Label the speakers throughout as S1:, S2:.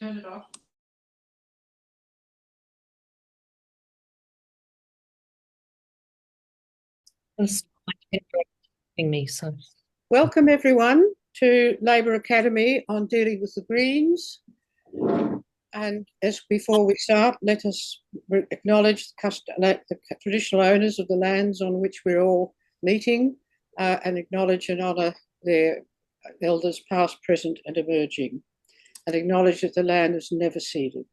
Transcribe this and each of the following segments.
S1: Turn it off. Welcome everyone to Labor Academy on dealing with the Greens. And as before we start, let us acknowledge the traditional owners of the lands on which we're all meeting and acknowledge and honour their elders past, present and emerging, and acknowledge that the land is never ceded.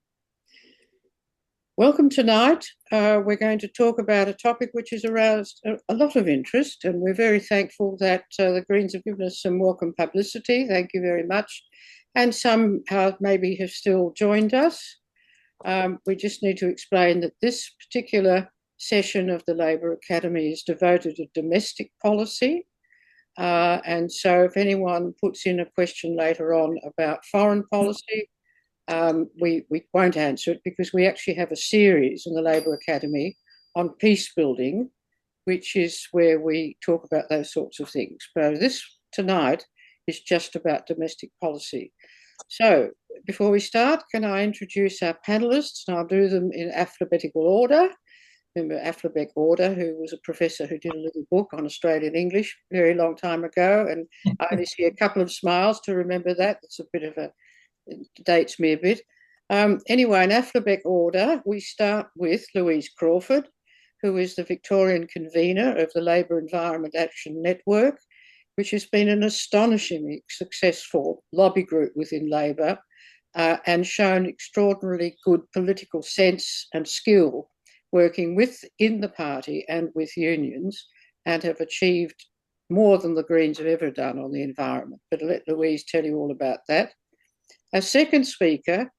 S1: Welcome tonight. We're going to talk about a topic which has aroused a lot of interest, and we're very thankful that the Greens have given us some welcome publicity. Thank you very much. And some maybe have still joined us. We just need to explain that this particular session of the Labor Academy is devoted to domestic policy. And so if anyone puts in a question later on about foreign policy, we won't answer it, because we actually have a series in the Labor Academy on peace building, which is where we talk about those sorts of things. So this tonight is just about domestic policy. So before we start, can I introduce our panellists? And I'll do them in alphabetical order. Remember Afflebeck Order, who was a professor who did a little book on Australian English a very long time ago, and I only see a couple of smiles to remember that. It's a bit of a, it dates me a bit. Anyway, in alphabetical order, we start with Louise Crawford, who is the Victorian convener of the Labor Environment Action Network, which has been an astonishingly successful lobby group within Labor and shown extraordinarily good political sense and skill working within the party and with unions, and have achieved more than the Greens have ever done on the environment. But I'll let Louise tell you all about that. Our second speaker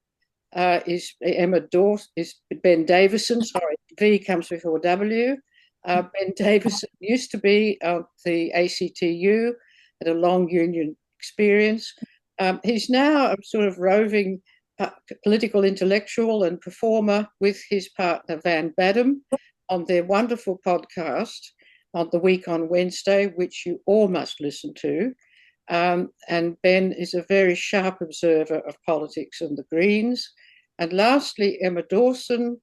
S1: is Emma Dawson, is Ben Davison. Sorry, V comes before W. Ben Davison used to be the ACTU, had a long union experience. He's now a sort of roving political intellectual and performer with his partner Van Badham on their wonderful podcast on the week on Wednesday, which you all must listen to. And Ben is a very sharp observer of politics and the Greens. And lastly, Emma Dawson,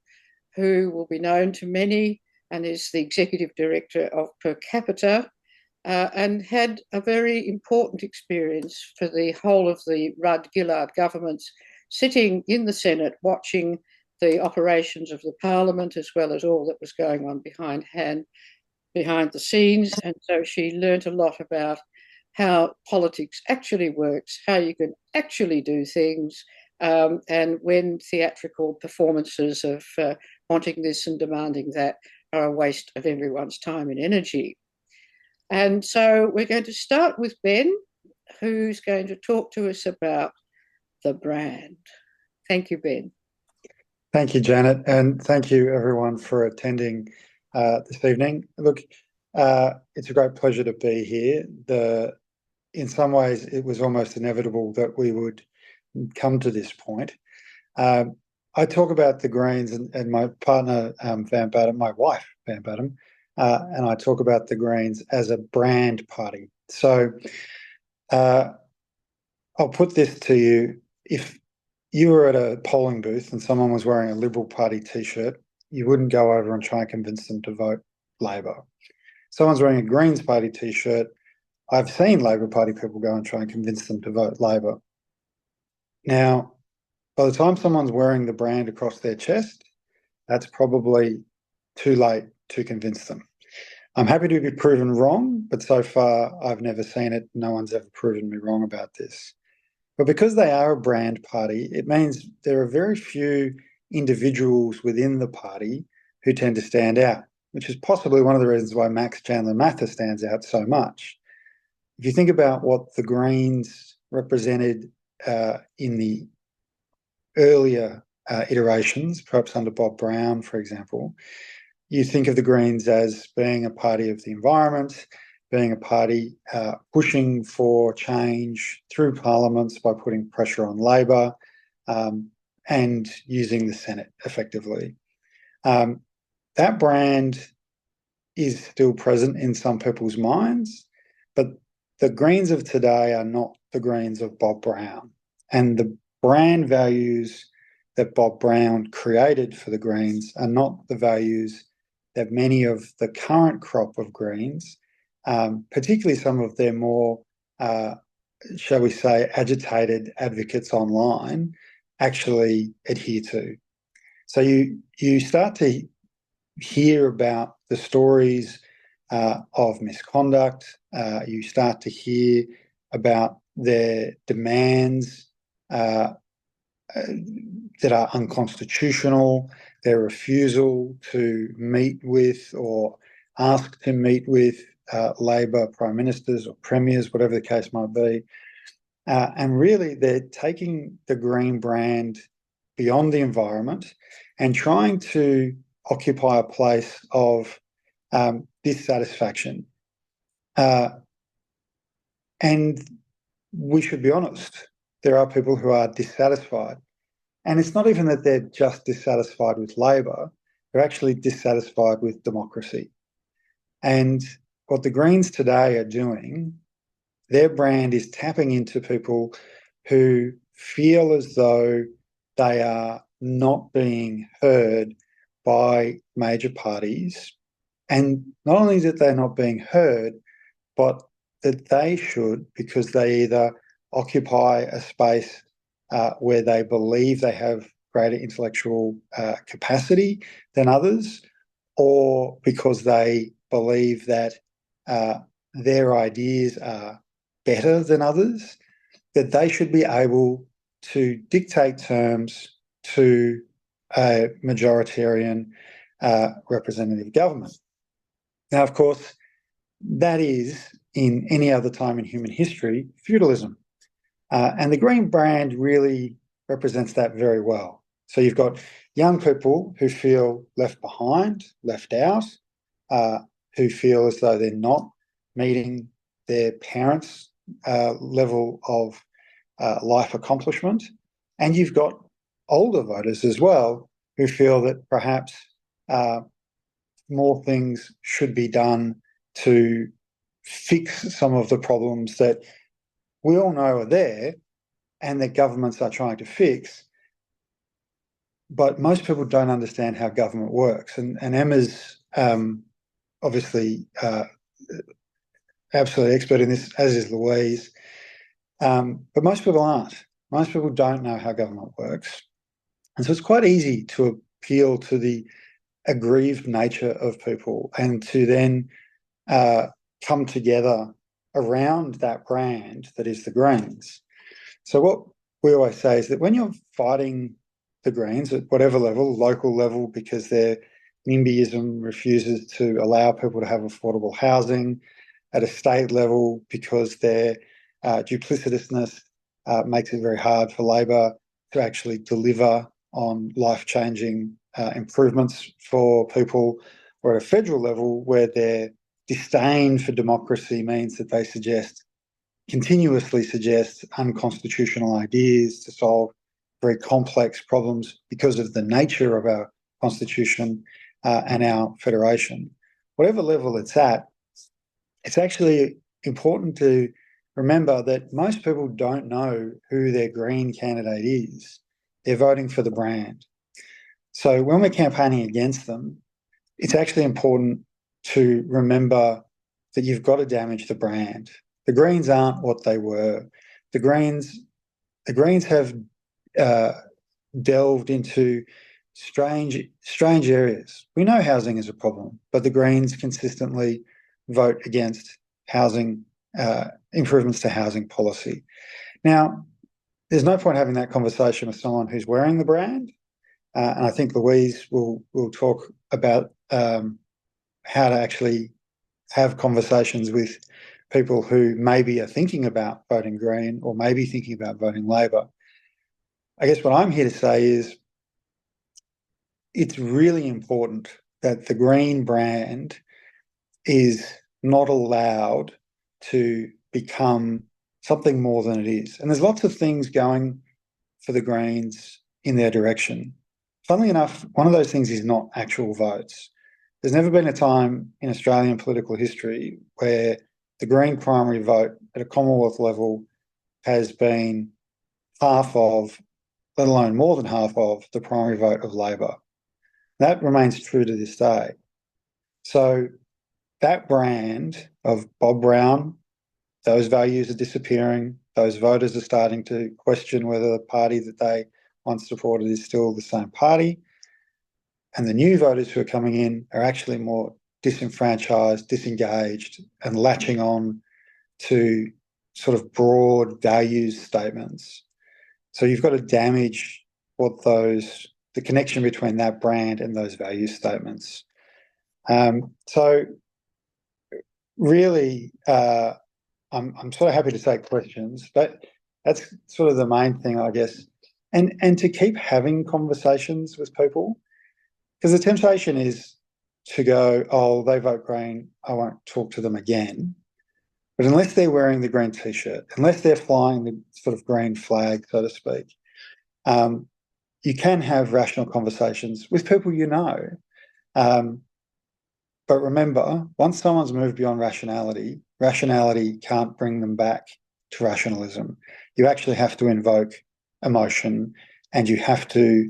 S1: who will be known to many and is the executive director of Per Capita, and had a very important experience for the whole of the Rudd-Gillard governments, sitting in the Senate watching the operations of the Parliament, as well as all that was going on behind the scenes. And so she learnt a lot about how politics actually works, how you can actually do things, and when theatrical performances of wanting this and demanding that are a waste of everyone's time and energy. And so we're going to start with Ben, who's going to talk to us about the brand. Thank you, Ben.
S2: Thank you, Janet, and thank you everyone for attending this evening. Look, it's a great pleasure to be here. In some ways, it was almost inevitable that we would come to this point. I talk about the Greens and my partner, Van Badham, my wife, Van Badham, and I talk about the Greens as a brand party. So I'll put this to you. If you were at a polling booth and someone was wearing a Liberal Party T-shirt, you wouldn't go over and try and convince them to vote Labor. Someone's wearing a Greens Party T-shirt, I've seen Labor Party people go and try and convince them to vote Labor. Now, by the time someone's wearing the brand across their chest, that's probably too late to convince them. I'm happy to be proven wrong, but so far I've never seen it. No one's ever proven me wrong about this. But because they are a brand party, it means there are very few individuals within the party who tend to stand out, which is possibly one of the reasons why Max Chandler Mather stands out so much. If you think about what the Greens represented in the earlier iterations, perhaps under Bob Brown, for example, you think of the Greens as being a party of the environment, being a party pushing for change through parliaments by putting pressure on Labor and using the Senate effectively. That brand is still present in some people's minds, but the Greens of today are not the Greens of Bob Brown. And brand values that Bob Brown created for the Greens are not the values that many of the current crop of Greens, particularly some of their more, shall we say, agitated advocates online, actually adhere to. So you start to hear about the stories of misconduct. You start to hear about their demands that are unconstitutional, their refusal to meet with or ask to meet with Labor prime ministers or premiers, whatever the case might be. And really, they're taking the green brand beyond the environment and trying to occupy a place of dissatisfaction. And we should be honest, there are people who are dissatisfied. And it's not even that they're just dissatisfied with Labor, they're actually dissatisfied with democracy. And what the Greens today are doing, their brand is tapping into people who feel as though they are not being heard by major parties. And not only that they're not being heard, but that they should, because they either occupy a space where they believe they have greater intellectual capacity than others, or because they believe that their ideas are better than others, that they should be able to dictate terms to a majoritarian representative government. Now, of course, that is, in any other time in human history, feudalism. And the green brand really represents that very well. So you've got young people who feel left behind, left out, who feel as though they're not meeting their parents' level of life accomplishment. And you've got older voters as well who feel that perhaps more things should be done to fix some of the problems that we all know are there and that governments are trying to fix. But most people don't understand how government works. And Emma's obviously absolutely expert in this, as is Louise. But most people aren't. Most people don't know how government works. And so it's quite easy to appeal to the aggrieved nature of people and to then come together around that brand that is the Greens. So what we always say is that when you're fighting the Greens at whatever level, local level, because their NIMBYism refuses to allow people to have affordable housing, at a state level because their duplicitousness makes it very hard for Labor to actually deliver on life-changing improvements for people, or at a federal level where their disdain for democracy means that they continuously suggest unconstitutional ideas to solve very complex problems because of the nature of our constitution and our federation. Whatever level it's at, it's actually important to remember that most people don't know who their Green candidate is. They're voting for the brand. So when we're campaigning against them, it's actually important to remember that you've got to damage the brand. The Greens aren't what they were. The Greens have delved into strange areas. We know housing is a problem, but the Greens consistently vote against housing improvements to housing policy. Now, there's no point having that conversation with someone who's wearing the brand, and I think Louise will talk about how to actually have conversations with people who maybe are thinking about voting Green or maybe thinking about voting Labor. I guess what I'm here to say is it's really important that the Green brand is not allowed to become something more than it is. And there's lots of things going for the Greens in their direction. Funnily enough, one of those things is not actual votes. There's never been a time in Australian political history where the Green primary vote at a Commonwealth level has been half of let alone more than half of, the primary vote of Labor. That remains true to this day. So that brand of Bob Brown, those values are disappearing. Those voters are starting to question whether the party that they once supported is still the same party. And the new voters who are coming in are actually more disenfranchised, disengaged, and latching on to sort of broad values statements. So you've got to damage what the connection between that brand and those value statements. So really, I'm sort of happy to take questions, but that's sort of the main thing, I guess. And to keep having conversations with people, because the temptation is to go, oh, they vote Green, I won't talk to them again. But unless they're wearing the green T-shirt, unless they're flying the sort of green flag, so to speak, you can have rational conversations with people you know. But remember, once someone's moved beyond rationality, rationality can't bring them back to rationalism. You actually have to invoke emotion, and you have to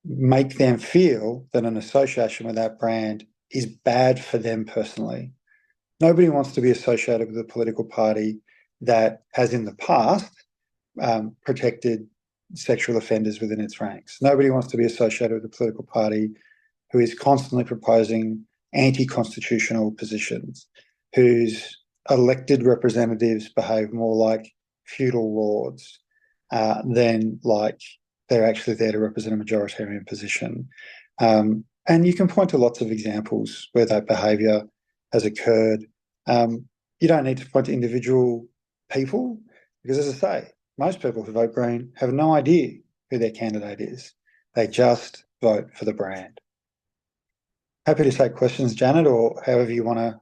S2: make them feel that an association with that brand is bad for them personally. Nobody wants to be associated with a political party that has in the past protected sexual offenders within its ranks. Nobody wants to be associated with a political party who is constantly proposing anti-constitutional positions, whose elected representatives behave more like feudal lords than like they're actually there to represent a majoritarian position. And you can point to lots of examples where that behaviour has occurred. You don't need to point to individual people because, as I say, most people who vote Green have no idea who their candidate is. They just vote for the brand. Happy to take questions, Janet, or however you want to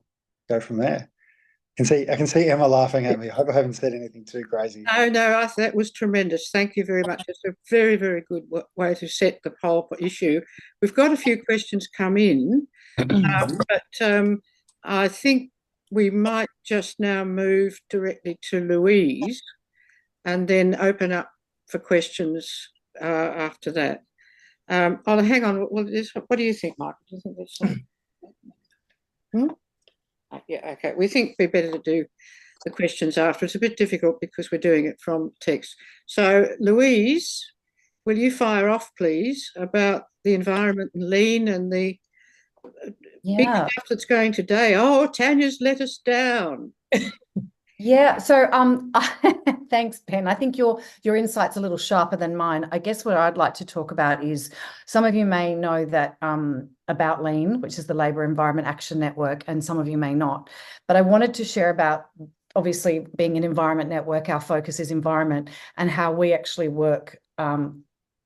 S2: go from there. I can see Emma laughing at me. I hope I haven't said anything too crazy.
S1: No, that was tremendous. Thank you very much. It's a very, very good way to set the whole issue. We've got a few questions come in, but I think we might just now move directly to Louise and then open up for questions after that. Oh, hang on. What do you think, Michael? Do you think that's yeah, okay. We think it'd be better to do the questions after. It's a bit difficult because we're doing it from text. So, Louise, will you fire off, please, about the environment and lean and the big stuff that's going today? Oh, Tanya's let us down.
S3: Yeah, so thanks, Ben. I think your insight's a little sharper than mine. I guess what I'd like to talk about is some of you may know that about LEAN, which is the Labor Environment Action Network, and some of you may not. But I wanted to share about, obviously, being an environment network, our focus is environment, and how we actually work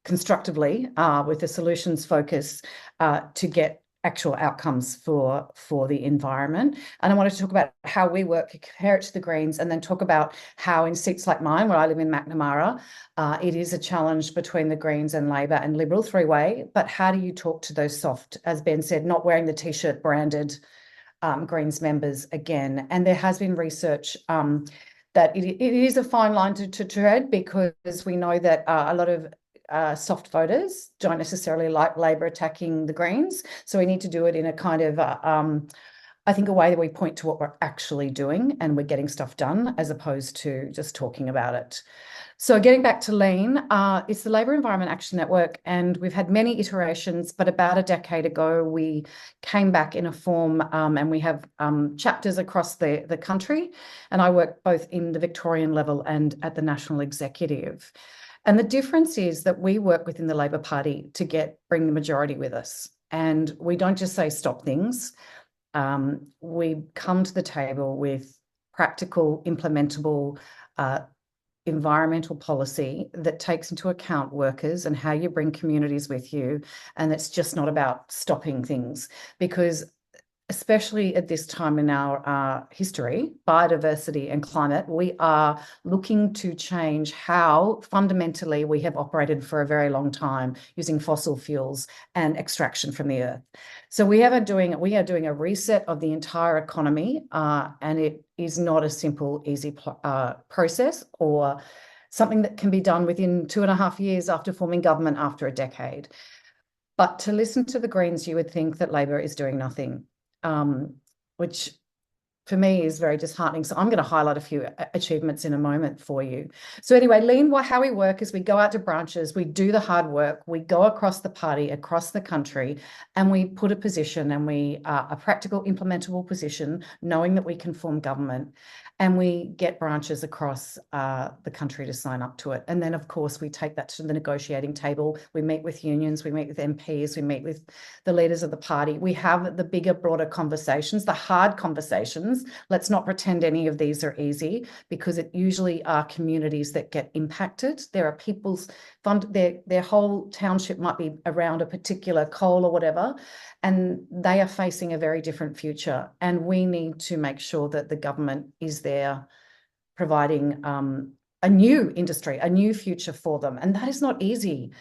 S3: constructively with a solutions focus to get actual outcomes for the environment. And I wanted to talk about how we work, compare it to the Greens, and then talk about how in seats like mine, where I live in Macnamara, it is a challenge between the Greens and Labor and Liberal three-way. But how do you talk to those soft, as Ben said, not wearing the T-shirt branded Greens members again? And there has been research that it is a fine line to tread, because we know that a lot of soft voters don't necessarily like Labor attacking the Greens. So we need to do it in a kind of, I think, a way that we point to what we're actually doing and we're getting stuff done, as opposed to just talking about it. So getting back to LEAN, it's the Labor Environment Action Network, and we've had many iterations, but about a decade ago, we came back in a form, and we have chapters across the country, and I work both in the Victorian level and at the national executive. And the difference is that we work within the Labor Party to bring the majority with us. And we don't just say stop things. We come to the table with practical, implementable environmental policy that takes into account workers and how you bring communities with you. And it's just not about stopping things, because especially at this time in our history, biodiversity and climate, we are looking to change how fundamentally we have operated for a very long time using fossil fuels and extraction from the earth. So we are doing a reset of the entire economy, and it is not a simple, easy process or something that can be done within 2.5 years after forming government after a decade. But to listen to the Greens, you would think that Labor is doing nothing, which for me is very disheartening. So I'm going to highlight a few achievements in a moment for you. So anyway, Lean, how we work is we go out to branches, we do the hard work, we go across the party, across the country, and we put a position, and we a practical, implementable position, knowing that we can form government, and we get branches across the country to sign up to it. And then, of course, we take that to the negotiating table. We meet with unions, we meet with MPs, we meet with the leaders of the party. We have the bigger, broader conversations, the hard conversations. Let's not pretend any of these are easy, because it usually are communities that get impacted. There are people's their whole township might be around a particular coal or whatever, and they are facing a very different future. And we need to make sure that the government is there providing a new industry, a new future for them. And that is not easy.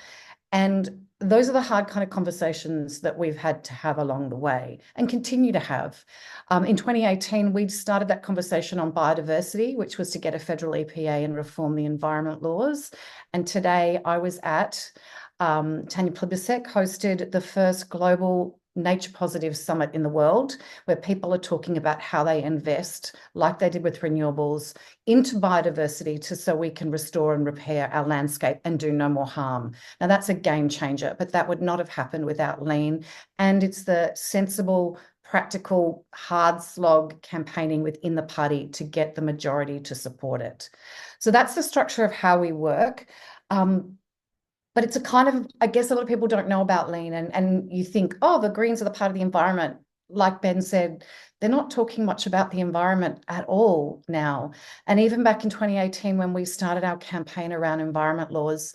S3: And those are the hard kind of conversations that we've had to have along the way and continue to have. In 2018, we started that conversation on biodiversity, which was to get a federal EPA and reform the environment laws. And today I was at Tanya Plibersek hosted the first global nature positive summit in the world, where people are talking about how they invest, like they did with renewables, into biodiversity so we can restore and repair our landscape and do no more harm. Now, that's a game changer, but that would not have happened without Lean. And it's the sensible, practical, hard slog campaigning within the party to get the majority to support it. So that's the structure of how we work. But it's a kind of, I guess a lot of people don't know about Lean, and you think, oh, the Greens are the part of the environment. Like Ben said, they're not talking much about the environment at all now. And even back in 2018, when we started our campaign around environment laws,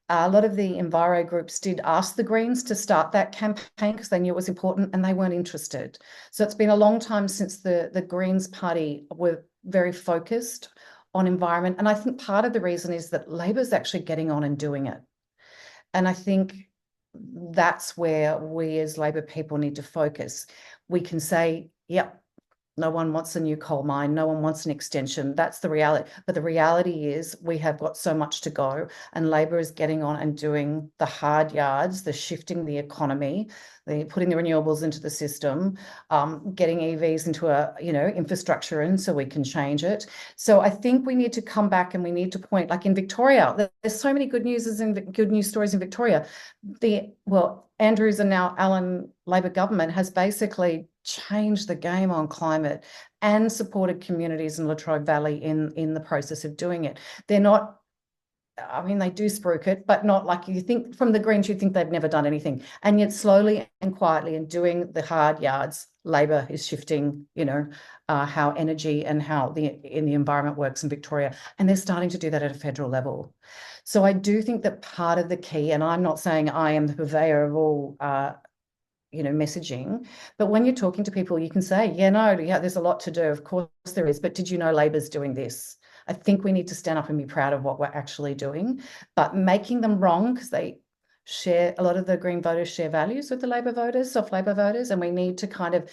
S3: a lot of the enviro groups did ask the Greens to start that campaign because they knew it was important, and they weren't interested. So it's been a long time since the Greens party were very focused on environment. And I think part of the reason is that Labor's actually getting on and doing it. And I think that's where we as Labor people need to focus. We can say, yep, no one wants a new coal mine, no one wants an extension. That's the reality. But the reality is we have got so much to go, and Labor is getting on and doing the hard yards, the shifting the economy, the putting the renewables into the system, getting EVs into a infrastructure in so we can change it. So I think we need to come back and we need to point, like in Victoria, there's so many good news stories in Victoria. Andrews and now Allen Labor government has basically changed the game on climate and supported communities in Latrobe Valley in the process of doing it. They're not, I mean, they do spruik it, but not like you think from the Greens, you think they've never done anything. And yet slowly and quietly and doing the hard yards, Labor is shifting, how energy and how the environment works in Victoria. And they're starting to do that at a federal level. So I do think that part of the key, and I'm not saying I am the purveyor of all messaging, but when you're talking to people, you can say, there's a lot to do. Of course there is, but did you know Labor's doing this? I think we need to stand up and be proud of what we're actually doing, but making them wrong because they share, a lot of the Green voters share values with the Labor voters, soft Labor voters, and we need to kind of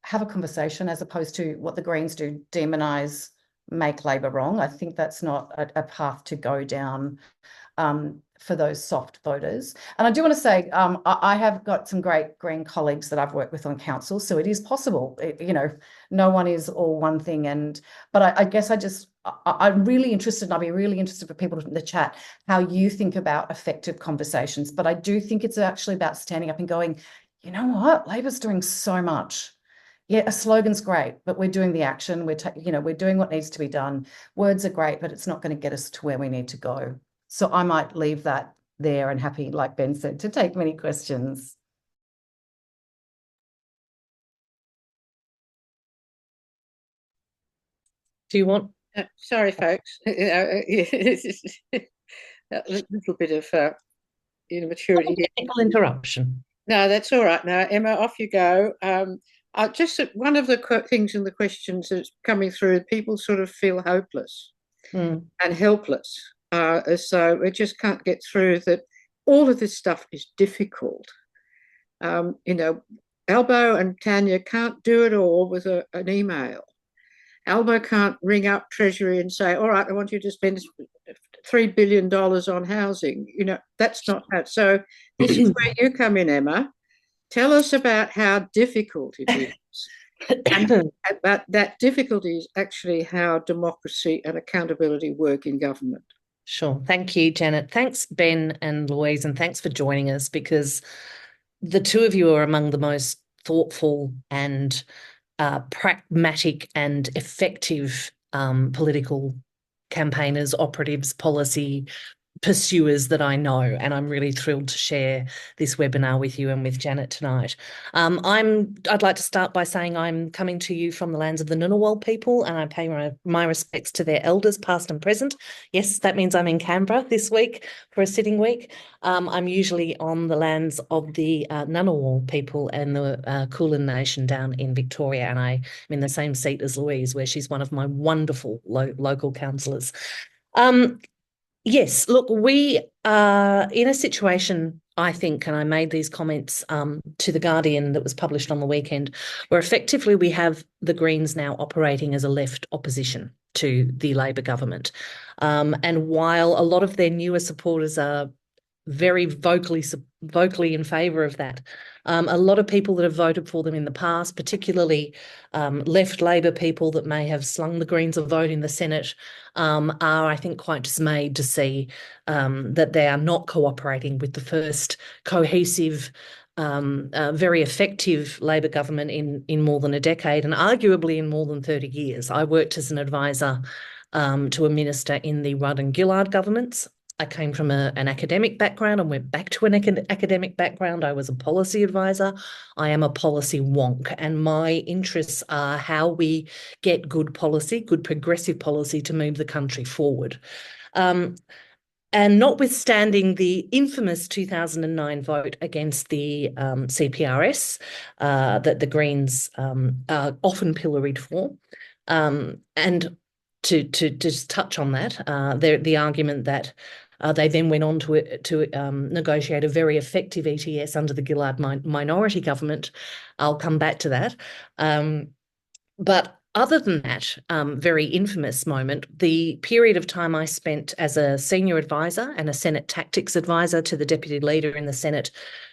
S3: have a conversation as opposed to what the Greens do, demonise, make Labor wrong. I think that's not a path to go down for those soft voters. And I do want to say, I have got some great Green colleagues that I've worked with on council, so it is possible. No one is all one thing. But I guess I'm really interested, and I'd be really interested for people in the chat, how you think about effective conversations. But I do think it's actually about standing up and going, you know what, Labor's doing so much. Yeah, a slogan's great, but we're doing the action. We're doing what needs to be done. Words are great, but it's not going to get us to where we need to go. So I might leave that there, and happy, like Ben said, to take many questions.
S4: Do you want?
S1: Sorry, folks. A little bit of immaturity here.
S4: Technical interruption.
S1: No, that's all right. Now, Emma, off you go. Just one of the things in the questions that's coming through, people sort of feel hopeless and helpless, so we just can't get through that. All of this stuff is difficult. Albo and Tanya can't do it all with an email. Albo can't ring up Treasury and say, all right, I want you to spend $3 billion on housing. You know, that's not that. So this is where you come in, Emma. Tell us about how difficult it is. And that difficulty is actually how democracy and accountability work in government.
S4: Sure. Thank you, Janet. Thanks, Ben and Louise, and thanks for joining us, because the two of you are among the most thoughtful and pragmatic and effective political campaigners, operatives, policy pursuers that I know, and I'm really thrilled to share this webinar with you and with Janet tonight. I'd like to start by saying I'm coming to you from the lands of the Ngunnawal people, and I pay my respects to their elders, past and present. Yes, that means I'm in Canberra this week for a sitting week. I'm usually on the lands of the Ngunnawal people and the Kulin Nation down in Victoria, and I'm in the same seat as Louise, where she's one of my wonderful local councillors. Yes, look, we are in a situation, I think, and I made these comments to The Guardian that was published on the weekend, where effectively we have the Greens now operating as a left opposition to the Labor government. And while a lot of their newer supporters are very vocally in favour of that, a lot of people that have voted for them in the past, particularly left Labor people that may have slung the Greens a vote in the Senate, are, I think, quite dismayed to see that they are not cooperating with the first cohesive, very effective Labor government in more than a decade, and arguably in more than 30 years. I worked as an advisor to a minister in the Rudd and Gillard governments. I came from an academic background and went back to an academic background. I was a policy advisor. I am a policy wonk, and my interests are how we get good policy, good progressive policy to move the country forward. And notwithstanding the infamous 2009 vote against the CPRS that the Greens are often pilloried for, and to just touch on that, the argument that they then went on to negotiate a very effective ETS under the Gillard minority government. I'll come back to that. But other than that very infamous moment, the period of time I spent as a senior advisor and a Senate tactics advisor to the deputy leader in the Senate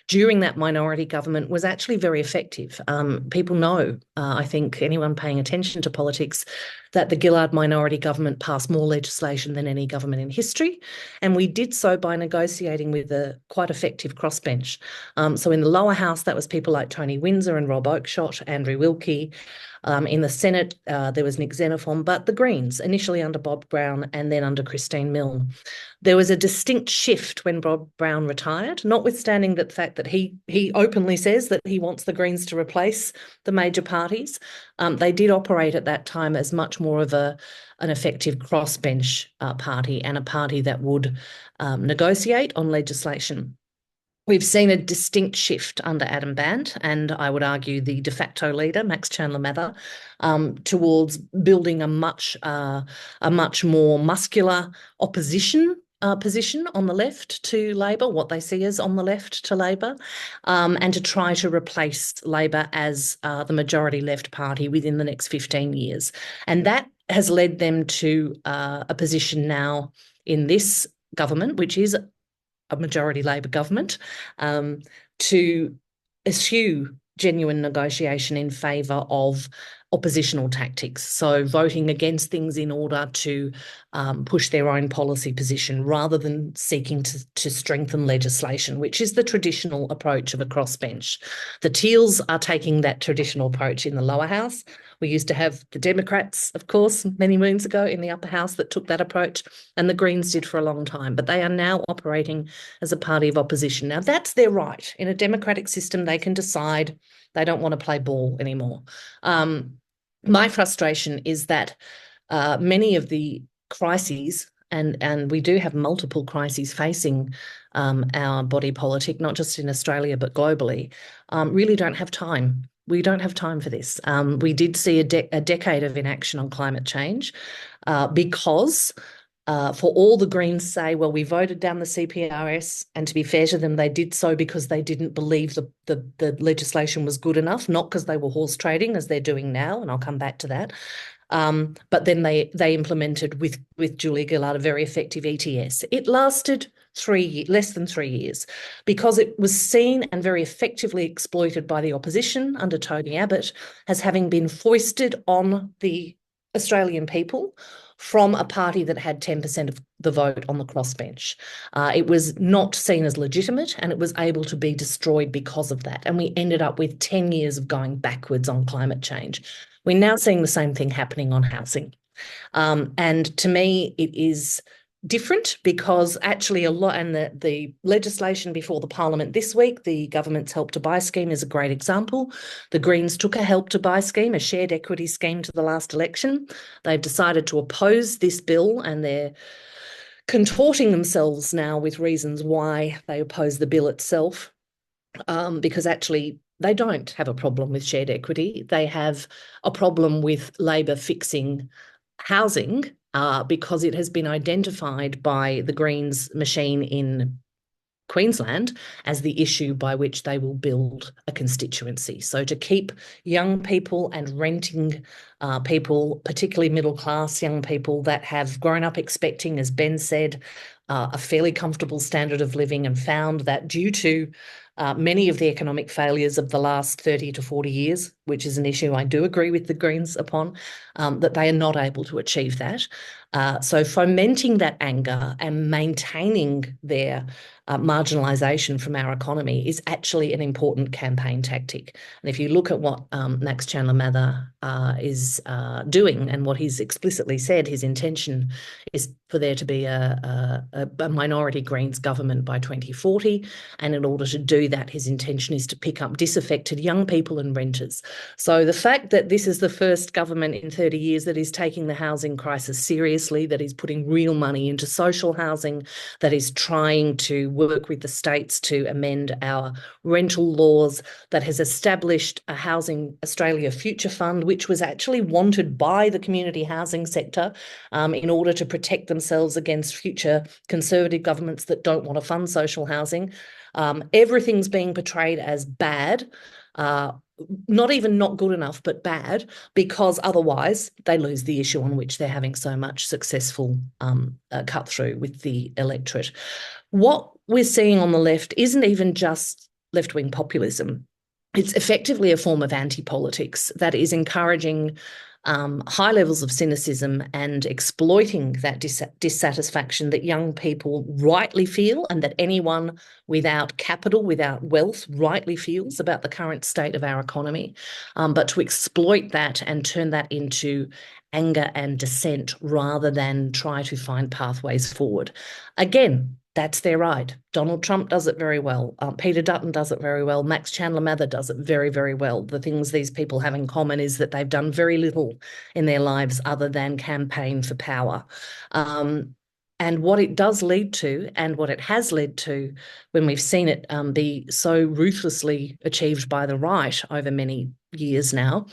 S4: during that minority government was actually very effective. People know, I think anyone paying attention to politics, that the Gillard minority government passed more legislation than any government in history. And we did so by negotiating with a quite effective crossbench. So in the lower house, that was people like Tony Windsor and Rob Oakeshott, Andrew Wilkie. In the Senate, there was Nick Xenophon, but the Greens, initially under Bob Brown and then under Christine Milne. There was a distinct shift when Bob Brown retired, notwithstanding the fact that he openly says that he wants the Greens to replace the major parties. They did operate at that time as much more of an effective crossbench party, and a party that would negotiate on legislation. We've seen a distinct shift under Adam Bandt, and I would argue the de facto leader, Max Chandler-Mather, towards building a much more muscular opposition position on the left to Labor, what they see as on the left to Labor, and to try to replace Labor as the majority left party within the next 15 years. And that has led them to a position now in this government, which is a majority Labor government, to eschew genuine negotiation in favour of oppositional tactics, so voting against things in order to push their own policy position rather than seeking to strengthen legislation, which is the traditional approach of a crossbench. The Teals are taking that traditional approach in the lower house. We used to have the Democrats, of course, many moons ago in the upper house that took that approach, and the Greens did for a long time, but they are now operating as a party of opposition. Now, that's their right. In a democratic system, they can decide they don't want to play ball anymore. My frustration is that many of the crises, and we do have multiple crises facing our body politic, not just in Australia but globally, really don't have time. We don't have time for this. We did see a decade of inaction on climate change because for all the Greens say, well, we voted down the CPRS, and to be fair to them, they did so because they didn't believe the legislation was good enough, not because they were horse trading, as they're doing now, and I'll come back to that. But then they implemented with Julia Gillard a very effective ETS. It lasted less than 3 years because it was seen and very effectively exploited by the opposition under Tony Abbott as having been foisted on the Australian people from a party that had 10% of the vote on the crossbench. It was not seen as legitimate, and it was able to be destroyed because of that. And we ended up with 10 years of going backwards on climate change. We're now seeing the same thing happening on housing. And to me, it is different because actually a lot, and the legislation before the Parliament this week, the government's Help to Buy scheme is a great example. The Greens took a Help to Buy scheme, a shared equity scheme, to the last election. They've decided to oppose this bill, and they're contorting themselves now with reasons why they oppose the bill itself, because actually they don't have a problem with shared equity. They have a problem with Labor fixing housing because it has been identified by the Greens machine in Queensland as the issue by which they will build a constituency. So to keep young people and renting people, particularly middle-class young people that have grown up expecting, as Ben said, a fairly comfortable standard of living, and found that due to many of the economic failures of the last 30 to 40 years, which is an issue I do agree with the Greens upon, that they are not able to achieve that. So fomenting that anger and maintaining their marginalisation from our economy is actually an important campaign tactic. And if you look at what Max Chandler Mather is doing, and what he's explicitly said, his intention is for there to be a minority Greens government by 2040. And in order to do that, his intention is to pick up disaffected young people and renters. So the fact that this is the first government in 30 years that is taking the housing crisis seriously, that is putting real money into social housing, that is trying to work with the states to amend our rental laws, that has established a Housing Australia Future Fund, which was actually wanted by the community housing sector in order to protect themselves against future Conservative governments that don't want to fund social housing. Everything's being portrayed as bad, not even not good enough, but bad, because otherwise they lose the issue on which they're having so much successful cut through with the electorate. What we're seeing on the left isn't even just left-wing populism. It's effectively a form of anti-politics that is encouraging high levels of cynicism and exploiting that dissatisfaction that young people rightly feel, and that anyone without capital, without wealth, rightly feels about the current state of our economy, but to exploit that and turn that into anger and dissent rather than try to find pathways forward. Again, that's their right. Donald Trump does it very well. Peter Dutton does it very well. Max Chandler Mather does it very, very well. The things these people have in common is that they've done very little in their lives other than campaign for power. And what it does lead to, and what it has led to when we've seen it be so ruthlessly achieved by the right over many years now,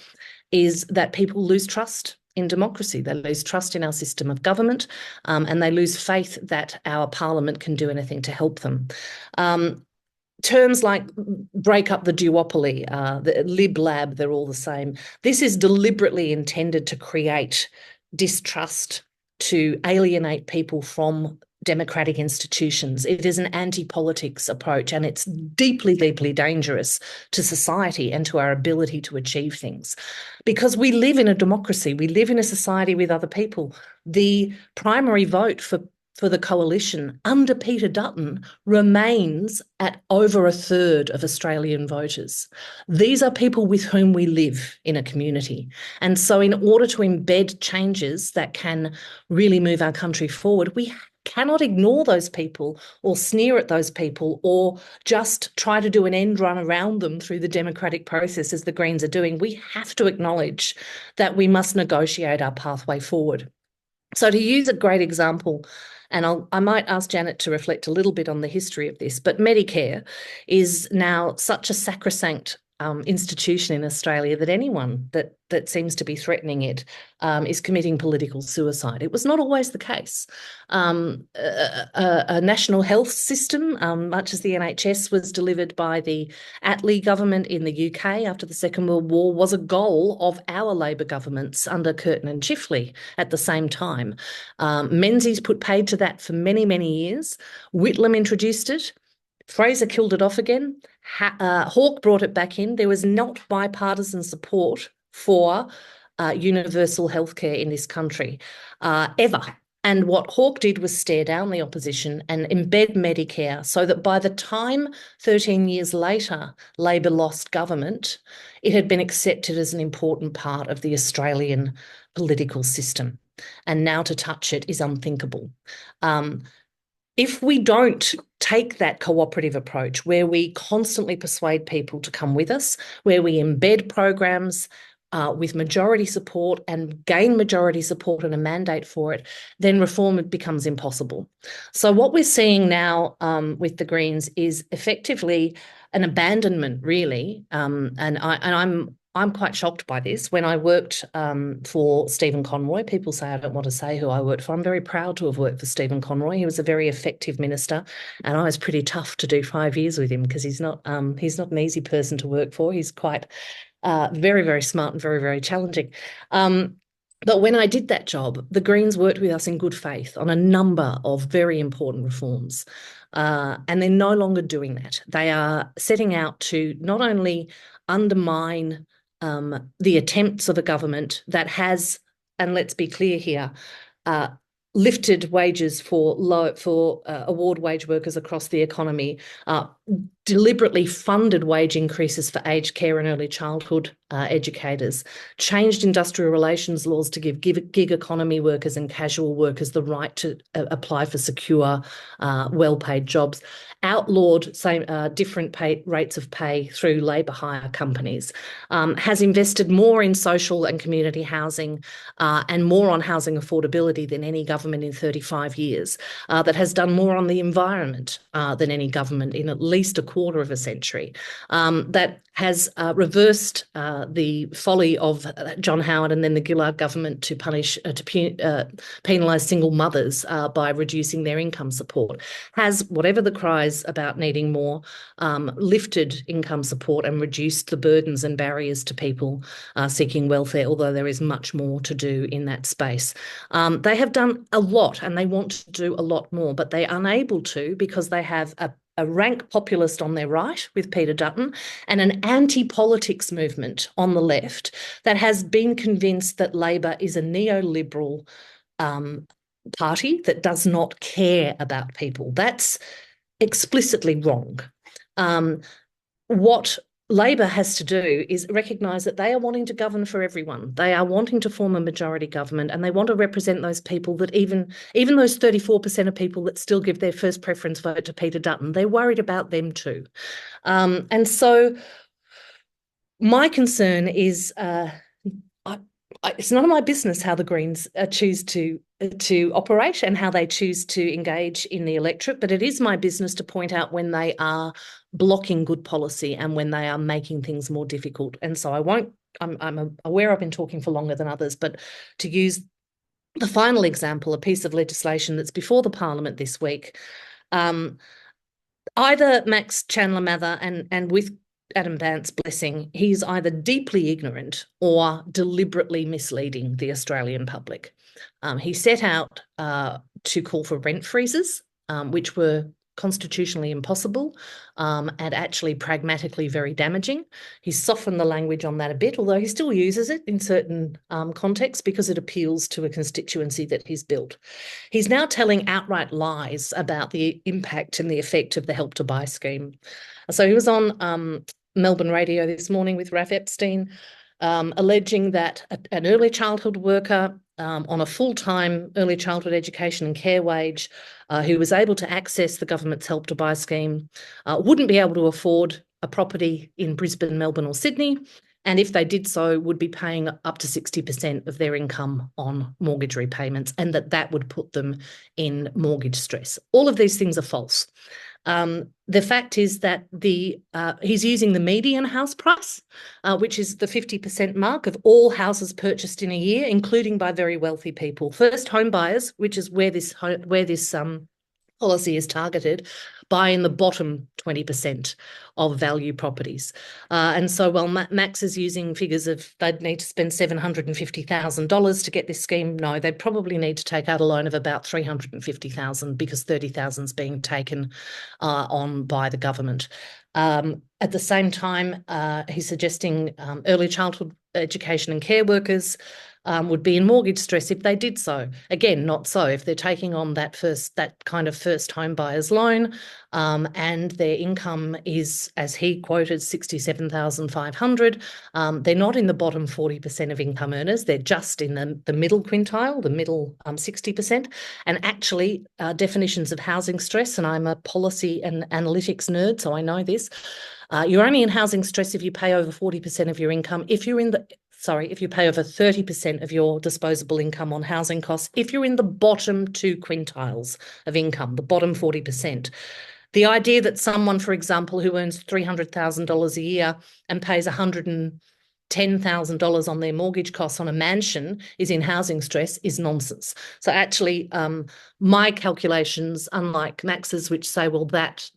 S4: is that people lose trust in democracy. They lose trust in our system of government, and they lose faith that our parliament can do anything to help them. Terms like break up the duopoly, the lib lab, they're all the same. This is deliberately intended to create distrust, to alienate people from democratic institutions. It is an anti-politics approach, and it's deeply, deeply dangerous to society and to our ability to achieve things. Because we live in a democracy, we live in a society with other people. The primary vote for the coalition under Peter Dutton remains at over a third of Australian voters. These are people with whom we live in a community. And so in order to embed changes that can really move our country forward, we cannot ignore those people or sneer at those people or just try to do an end run around them through the democratic process as the Greens are doing. We have to acknowledge that we must negotiate our pathway forward. So to use a great example, and I might ask Janet to reflect a little bit on the history of this, but Medicare is now such a sacrosanct institution in Australia that anyone that seems to be threatening it is committing political suicide. It was not always the case. A national health system, much as the NHS was delivered by the Attlee government in the UK after the Second World War, was a goal of our Labor governments under Curtin and Chifley at the same time. Menzies put paid to that for many, many years. Whitlam introduced it. Fraser killed it off again. Hawke brought it back in. There was not bipartisan support for universal healthcare in this country ever. And what Hawke did was stare down the opposition and embed Medicare so that by the time 13 years later Labor lost government, it had been accepted as an important part of the Australian political system. And now to touch it is unthinkable. If we don't take that cooperative approach where we constantly persuade people to come with us, where we embed programs with majority support and gain majority support and a mandate for it, then reform becomes impossible. So what we're seeing now with the Greens is effectively an abandonment, really, and I'm quite shocked by this. When I worked for Stephen Conroy, people say I don't want to say who I worked for. I'm very proud to have worked for Stephen Conroy. He was a very effective minister, and I was pretty tough to do 5 years with him because he's not an easy person to work for. He's quite very, very smart and very, very challenging. But when I did that job, the Greens worked with us in good faith on a number of very important reforms. And they're no longer doing that. They are setting out to not only undermine the attempts of a government that has, and let's be clear here, lifted wages for award wage workers across the economy, deliberately funded wage increases for aged care and early childhood educators, changed industrial relations laws to give gig economy workers and casual workers the right to apply for secure, well-paid jobs, outlawed different rates of pay through labour hire companies, has invested more in social and community housing and more on housing affordability than any government in 35 years, that has done more on the environment than any government in at least a quarter of a century, that has reversed the folly of John Howard and then the Gillard government to penalise single mothers by reducing their income support, has, whatever the cries about needing more, lifted income support and reduced the burdens and barriers to people seeking welfare, although there is much more to do in that space. They have done a lot and they want to do a lot more, but they're unable to because they have a rank populist on their right with Peter Dutton and an anti-politics movement on the left that has been convinced that Labor is a neoliberal party that does not care about people. That's explicitly wrong. What Labor has to do is recognise that they are wanting to govern for everyone. They are wanting to form a majority government and they want to represent those people that even those 34% of people that still give their first preference vote to Peter Dutton, they're worried about them too. And so my concern is it's none of my business how the Greens choose to operate and how they choose to engage in the electorate, but it is my business to point out when they are blocking good policy and when they are making things more difficult. And so I'm aware I've been talking for longer than others, but to use the final example, a piece of legislation that's before the Parliament this week, either Max Chandler-Mather and with Adam Bandt's blessing, he's either deeply ignorant or deliberately misleading the Australian public. He set out to call for rent freezes, which were constitutionally impossible and actually pragmatically very damaging. He's softened the language on that a bit, although he still uses it in certain contexts because it appeals to a constituency that he's built. He's now telling outright lies about the impact and the effect of the Help to Buy scheme. So he was on Melbourne radio this morning with Raph Epstein, alleging that an early childhood worker on a full-time early childhood education and care wage who was able to access the government's Help to Buy scheme wouldn't be able to afford a property in Brisbane, Melbourne or Sydney, and if they did so, would be paying up to 60% of their income on mortgage repayments, and that would put them in mortgage stress. All of these things are false. The fact is that he's using the median house price, which is the 50% mark of all houses purchased in a year, including by very wealthy people. First home buyers, which is where this policy is targeted, buy in the bottom 20% of value properties. And so while Max is using figures of they'd need to spend $750,000 to get this scheme, no, they'd probably need to take out a loan of about $350,000 because $30,000 is being taken on by the government. At the same time, he's suggesting early childhood education and care workers would be in mortgage stress if they did so. Again, not so. If they're taking on that kind of first home buyer's loan, and their income is, as he quoted, $67,500, they're not in the bottom 40% of income earners. They're just in the middle quintile, the middle 60%. And actually, definitions of housing stress, and I'm a policy and analytics nerd, so I know this. You're only in housing stress if you pay over 40% of your income. If you pay over 30% of your disposable income on housing costs, if you're in the bottom 2 quintiles of income, the bottom 40%. The idea that someone, for example, who earns $300,000 a year and pays $110,000 on their mortgage costs on a mansion is in housing stress is nonsense. So actually, my calculations, unlike Max's, which say, well, that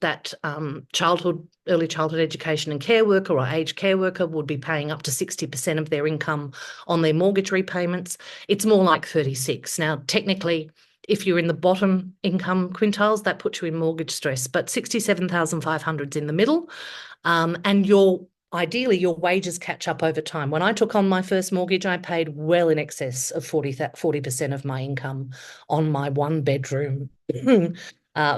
S4: early childhood education and care worker or aged care worker would be paying up to 60% of their income on their mortgage repayments, it's more like 36. Now, technically, if you're in the bottom income quintiles, that puts you in mortgage stress, but 67,500 is in the middle, and ideally, your wages catch up over time. When I took on my first mortgage, I paid well in excess of 40% of my income on my 1-bedroom,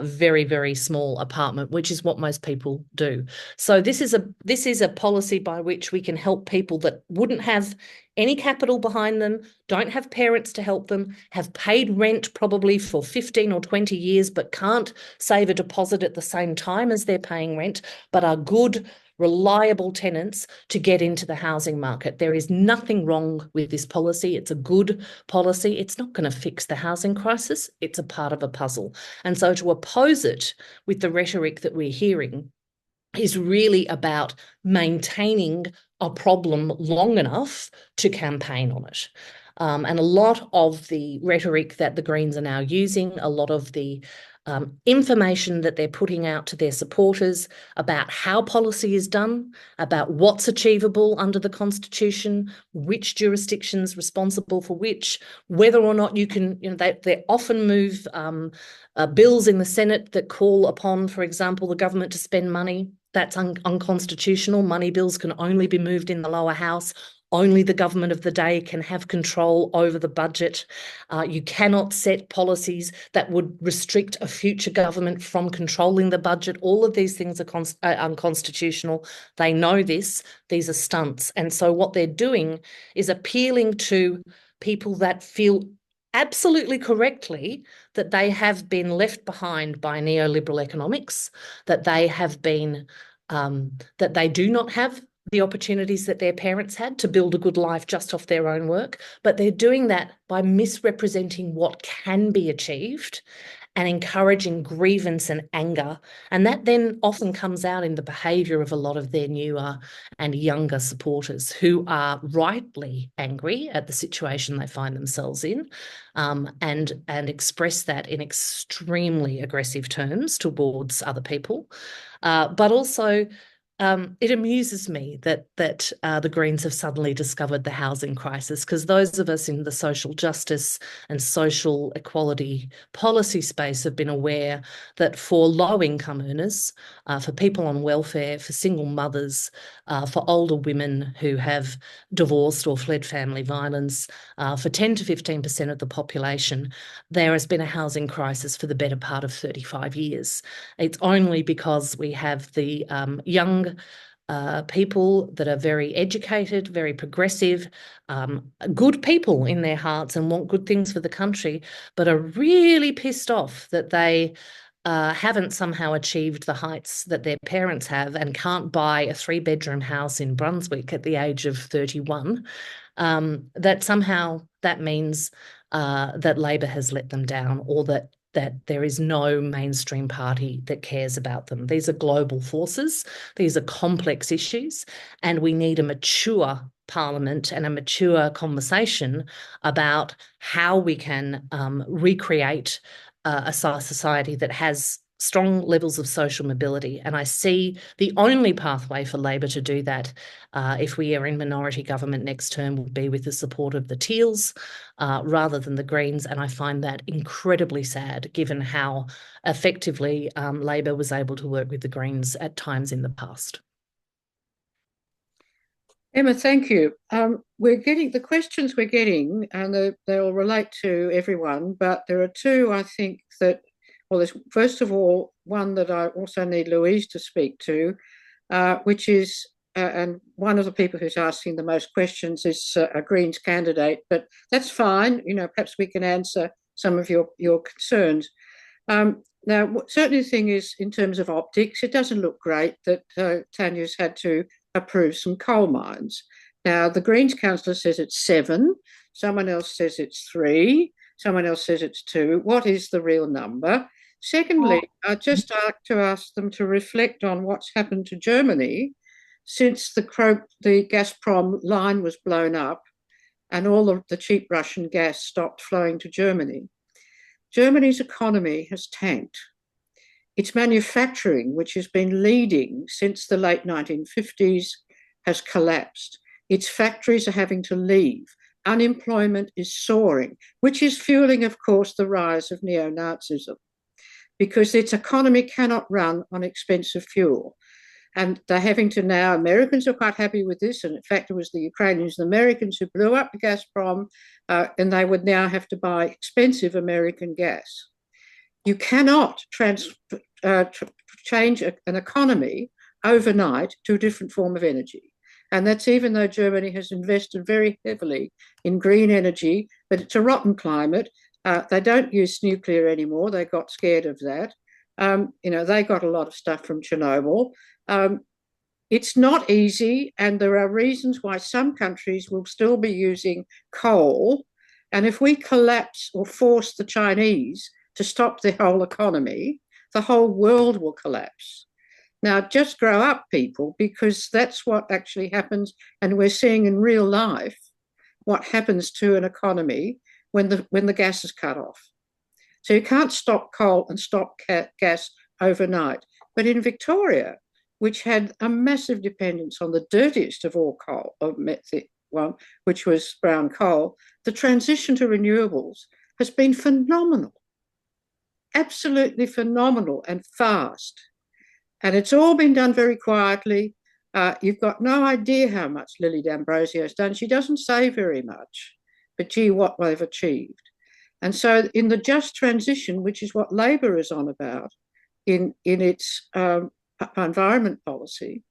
S4: very, very small apartment, which is what most people do. So this is a policy by which we can help people that wouldn't have any capital behind them, don't have parents to help them, have paid rent probably for 15 or 20 years, but can't save a deposit at the same time as they're paying rent, but are good, reliable tenants to get into the housing market. There is nothing wrong with this policy. It's a good policy. It's not going to fix the housing crisis. It's a part of a puzzle. And so to oppose it with the rhetoric that we're hearing is really about maintaining a problem long enough to campaign on it. And a lot of the rhetoric that the Greens are now using, a lot of the information that they're putting out to their supporters about how policy is done, about what's achievable under the Constitution, which jurisdiction's responsible for which, whether or not you can, they often move bills in the Senate that call upon, for example, the government to spend money. That's unconstitutional. Money bills can only be moved in the lower house. Only the government of the day can have control over the budget. You cannot set policies that would restrict a future government from controlling the budget. All of these things are unconstitutional. They know this. These are stunts. And so what they're doing is appealing to people that feel absolutely correctly that they have been left behind by neoliberal economics, that they have been, that they do not have the opportunities that their parents had to build a good life just off their own work, but they're doing that by misrepresenting what can be achieved and encouraging grievance and anger. And that then often comes out in the behaviour of a lot of their newer and younger supporters who are rightly angry at the situation they find themselves in, and express that in extremely aggressive terms towards other people. But also, it amuses me that the Greens have suddenly discovered the housing crisis, because those of us in the social justice and social equality policy space have been aware that for low-income earners, for people on welfare, for single mothers, for older women who have divorced or fled family violence, for 10 to 15% of the population, there has been a housing crisis for the better part of 35 years. It's only because we have the young people that are very educated, very progressive, good people in their hearts and want good things for the country, but are really pissed off that they haven't somehow achieved the heights that their parents have and can't buy a 3-bedroom house in Brunswick at the age of 31, that somehow that means that Labor has let them down, or that that there is no mainstream party that cares about them. These are global forces. These are complex issues, and we need a mature parliament and a mature conversation about how we can recreate a society that has strong levels of social mobility. And I see the only pathway for Labor to do that, if we are in minority government next term, will be with the support of the Teals rather than the Greens. And I find that incredibly sad, given how effectively Labor was able to work with the Greens at times in the past.
S1: Emma, thank you. We're getting the questions we're getting, and they'll relate to everyone, but there are two, I think, that, well, there's first of all one that I also need Louise to speak to, which is, and one of the people who's asking the most questions is a Greens candidate, but that's fine. You know, perhaps we can answer some of your concerns. Now, certainly the thing is, in terms of optics, it doesn't look great that Tanya's had to approve some coal mines. Now, the Greens councillor says it's 7, someone else says it's 3, someone else says it's 2. What is the real number? Secondly, I'd just like to ask them to reflect on what's happened to Germany since the Gazprom line was blown up and all of the cheap Russian gas stopped flowing to Germany. Germany's economy has tanked. Its manufacturing, which has been leading since the late 1950s, has collapsed. Its factories are having to leave. Unemployment is soaring, which is fueling, of course, the rise of neo-Nazism, because its economy cannot run on expensive fuel. And they're having to now, Americans are quite happy with this, and in fact, it was the Ukrainians and Americans who blew up the Gazprom, and they would now have to buy expensive American gas. You cannot change an economy overnight to a different form of energy. And that's even though Germany has invested very heavily in green energy, but it's a rotten climate. They don't use nuclear anymore. They got scared of that. They got a lot of stuff from Chernobyl. It's not easy, and there are reasons why some countries will still be using coal. And if we collapse or force the Chinese to stop the whole economy, the whole world will collapse. Now, just grow up, people, because that's what actually happens. And we're seeing in real life what happens to an economy when the gas is cut off. So you can't stop coal and stop gas overnight. But in Victoria, which had a massive dependence on the dirtiest of all coal, which was brown coal, the transition to renewables has been phenomenal, absolutely phenomenal and fast. And it's all been done very quietly. You've got no idea how much Lily D'Ambrosio has done. She doesn't say very much, but gee, what they've achieved. And so in the just transition, which is what Labor is on about in its environment policy,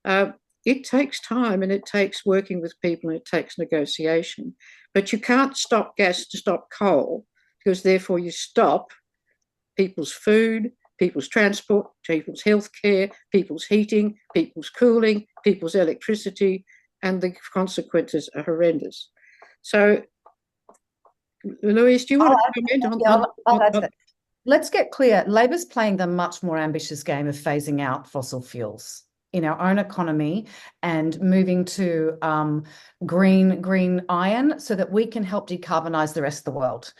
S1: it takes time and it takes working with people and it takes negotiation. But you can't stop gas to stop coal, because therefore you stop people's food, people's transport, people's healthcare, people's heating, people's cooling, people's electricity, and the consequences are horrendous. So, Louise, do you want to comment on that?
S3: Let's get clear. Labor's playing the much more ambitious game of phasing out fossil fuels in our own economy and moving to green iron so that we can help decarbonise the rest of the world.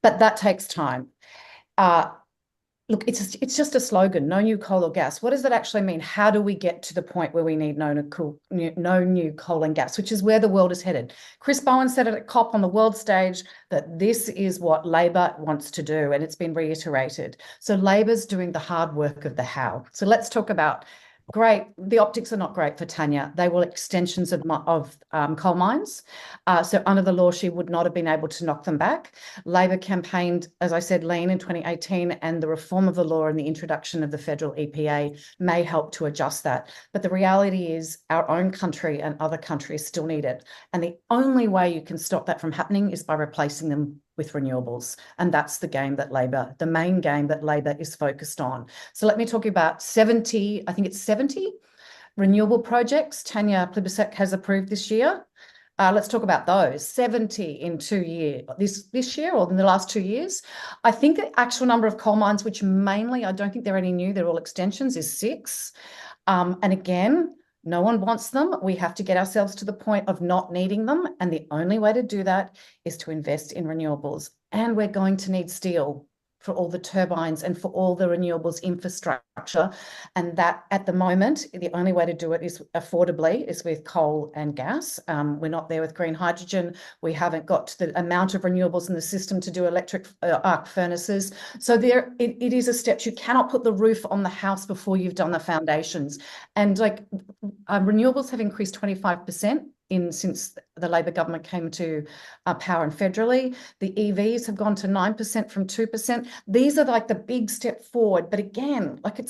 S3: But that takes time. Look, it's just a slogan, no new coal or gas. What does that actually mean? How do we get to the point where we need no new coal and gas, which is where the world is headed? Chris Bowen said it at COP on the world stage that this is what Labor wants to do, and it's been reiterated. So Labor's doing the hard work of the how. So let's talk about, great, the optics are not great for Tanya. They were extensions of coal mines. So under the law, she would not have been able to knock them back. Labor campaigned, as I said, lean in 2018, and the reform of the law and the introduction of the federal EPA may help to adjust that. But the reality is our own country and other countries still need it. And the only way you can stop that from happening is by replacing them with renewables. And that's the game that the main game that Labor is focused on. So let me talk about 70 renewable projects Tanya Plibersek has approved this year. Let's talk about those. 70 in 2 years, this year or in the last 2 years. I think the actual number of coal mines, which mainly, I don't think they're any new, they're all extensions, is 6. And again, no one wants them. We have to get ourselves to the point of not needing them. And the only way to do that is to invest in renewables. And we're going to need steel for all the turbines and for all the renewables infrastructure. And that at the moment, the only way to do it is affordably is with coal and gas. We're not there with green hydrogen. We haven't got the amount of renewables in the system to do electric arc furnaces. So it is a step. You cannot put the roof on the house before you've done the foundations. And like renewables have increased 25% since the Labor government came to power and federally. The EVs have gone to 9% from 2%. These are like the big step forward. But again, like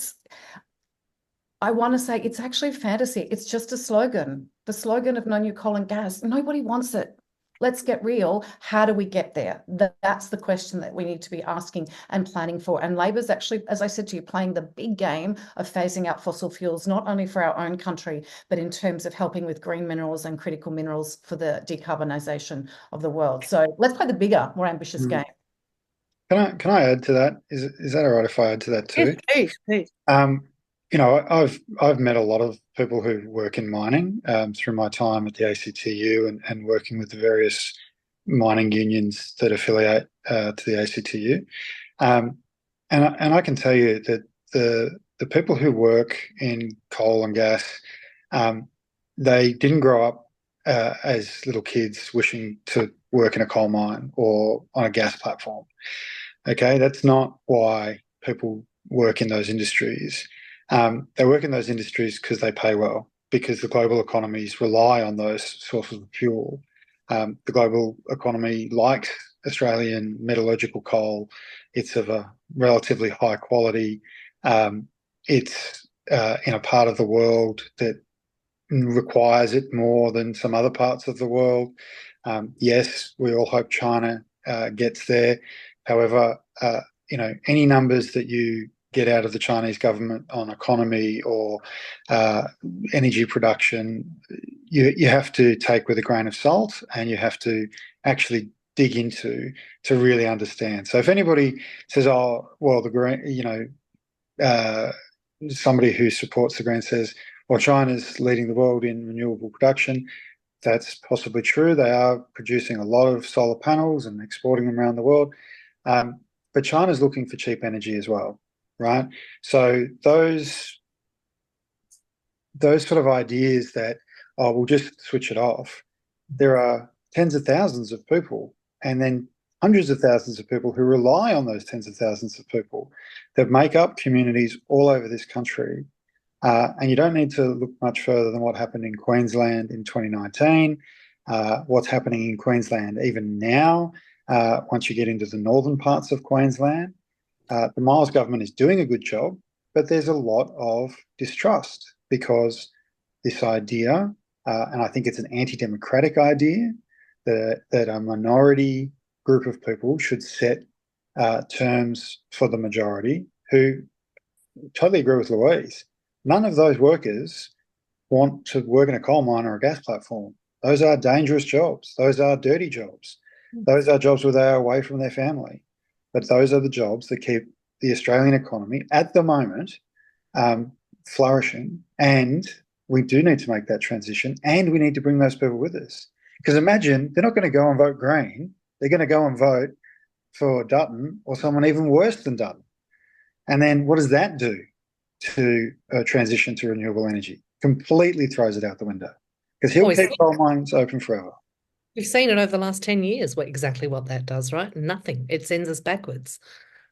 S3: I want to say it's actually fantasy. It's just a slogan. The slogan of no new coal and gas. Nobody wants it. Let's get real. How do we get there? That's the question that we need to be asking and planning for. And Labor's actually, as I said to you, playing the big game of phasing out fossil fuels, not only for our own country, but in terms of helping with green minerals and critical minerals for the decarbonisation of the world. So let's play the bigger, more ambitious game.
S2: Can I add to that? Is that all right if I add to that too?
S1: Yes, please.
S2: You know, I've met a lot of people who work in mining through my time at the ACTU and working with the various mining unions that affiliate to the ACTU. And I can tell you that the people who work in coal and gas, they didn't grow up as little kids wishing to work in a coal mine or on a gas platform. Okay, that's not why people work in those industries. They work in those industries because they pay well, because the global economies rely on those sources of fuel. The global economy likes Australian metallurgical coal. It's of a relatively high quality. It's in a part of the world that requires it more than some other parts of the world. Yes, we all hope China gets there. However, you know, any numbers that you get out of the Chinese government on economy or energy production, you have to take with a grain of salt, and you have to actually dig into to really understand. So if anybody says, "Oh, well, the green," you know, somebody who supports the green says, "Well, China's leading the world in renewable production." That's possibly true. They are producing a lot of solar panels and exporting them around the world, but China's looking for cheap energy as well. Right, so those sort of ideas that, oh, we'll just switch it off. There are tens of thousands of people, and then hundreds of thousands of people who rely on those tens of thousands of people that make up communities all over this country. And you don't need to look much further than what happened in Queensland in 2019. What's happening in Queensland even now? Once you get into the northern parts of Queensland. The Miles government is doing a good job, but there's a lot of distrust because this idea, and I think it's an anti-democratic idea, that a minority group of people should set terms for the majority, who totally agree with Louise. None of those workers want to work in a coal mine or a gas platform. Those are dangerous jobs. Those are dirty jobs. Those are jobs where they are away from their family. But those are the jobs that keep the Australian economy at the moment flourishing. And we do need to make that transition, and we need to bring those people with us. Because imagine, they're not going to go and vote Green. They're going to go and vote for Dutton or someone even worse than Dutton. And then what does that do to a transition to renewable energy? Completely throws it out the window, because he'll keep coal mines open forever.
S4: We've seen it over the last 10 years, exactly what that does, right? Nothing. It sends us backwards.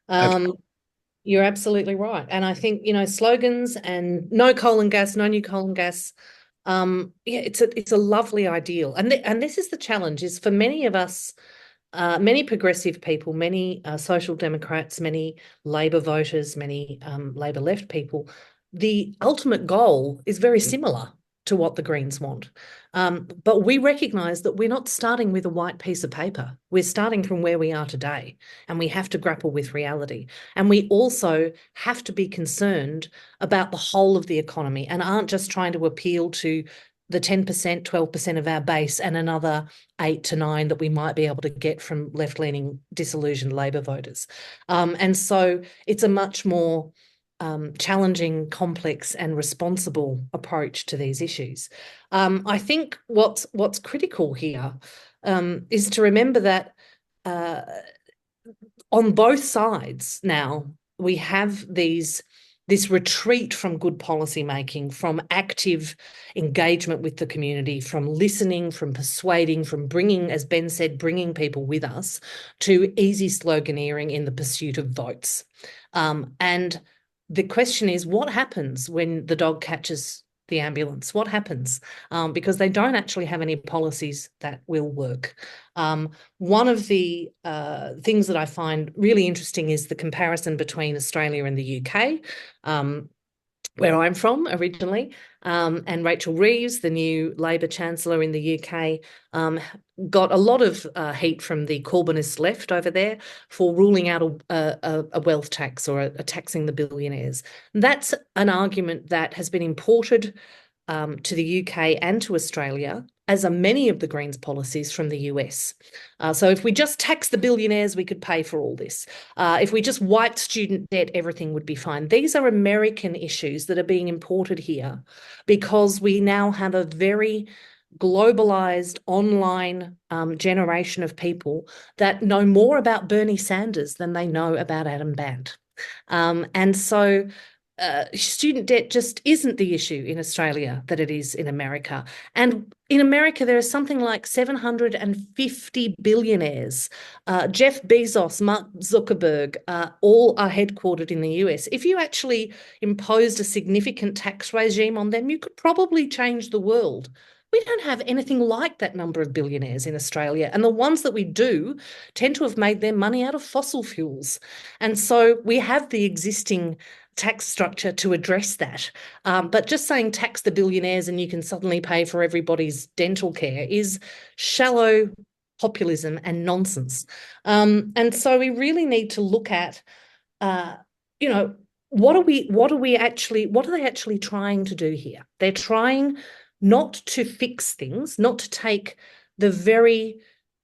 S4: You're absolutely right. And I think, you know, slogans and no coal and gas, no new coal and gas, it's a lovely ideal. And this is the challenge, is for many of us, many progressive people, many social democrats, many Labor voters, many Labor left people, the ultimate goal is very similar to what the Greens want. But we recognise that we're not starting with a white piece of paper. We're starting from where we are today, and we have to grapple with reality. And we also have to be concerned about the whole of the economy and aren't just trying to appeal to the 10%, 12% of our base, and another 8 to 9 that we might be able to get from left-leaning disillusioned Labor voters. And so it's a much more challenging, complex and responsible approach to these issues. I think what's critical here is to remember that on both sides now, we have this retreat from good policy making, from active engagement with the community, from listening, from persuading, from bringing, as Ben said, bringing people with us, to easy sloganeering in the pursuit of votes. And the question is, what happens when the dog catches the ambulance? What happens? Because they don't actually have any policies that will work. One of the things that I find really interesting is the comparison between Australia and the UK, where I'm from originally, and Rachel Reeves, the new Labor Chancellor in the UK, got a lot of heat from the Corbynist left over there for ruling out a wealth tax or a taxing the billionaires. That's an argument that has been imported to the UK and to Australia, as are many of the Greens policies from the US. So if we just tax the billionaires, we could pay for all this. If we just wiped student debt, everything would be fine. These are American issues that are being imported here because we now have a very globalized online generation of people that know more about Bernie Sanders than they know about Adam Bandt. And so student debt just isn't the issue in Australia that it is in America. And in America, there are something like 750 billionaires. Jeff Bezos, Mark Zuckerberg, all are headquartered in the US. If you actually imposed a significant tax regime on them, you could probably change the world. We don't have anything like that number of billionaires in Australia. And the ones that we do tend to have made their money out of fossil fuels. And so we have the existing tax structure to address that. But just saying tax the billionaires and you can suddenly pay for everybody's dental care is shallow populism and nonsense. And so we really need to look at, what are they actually trying to do here? They're trying not to fix things, not to take the very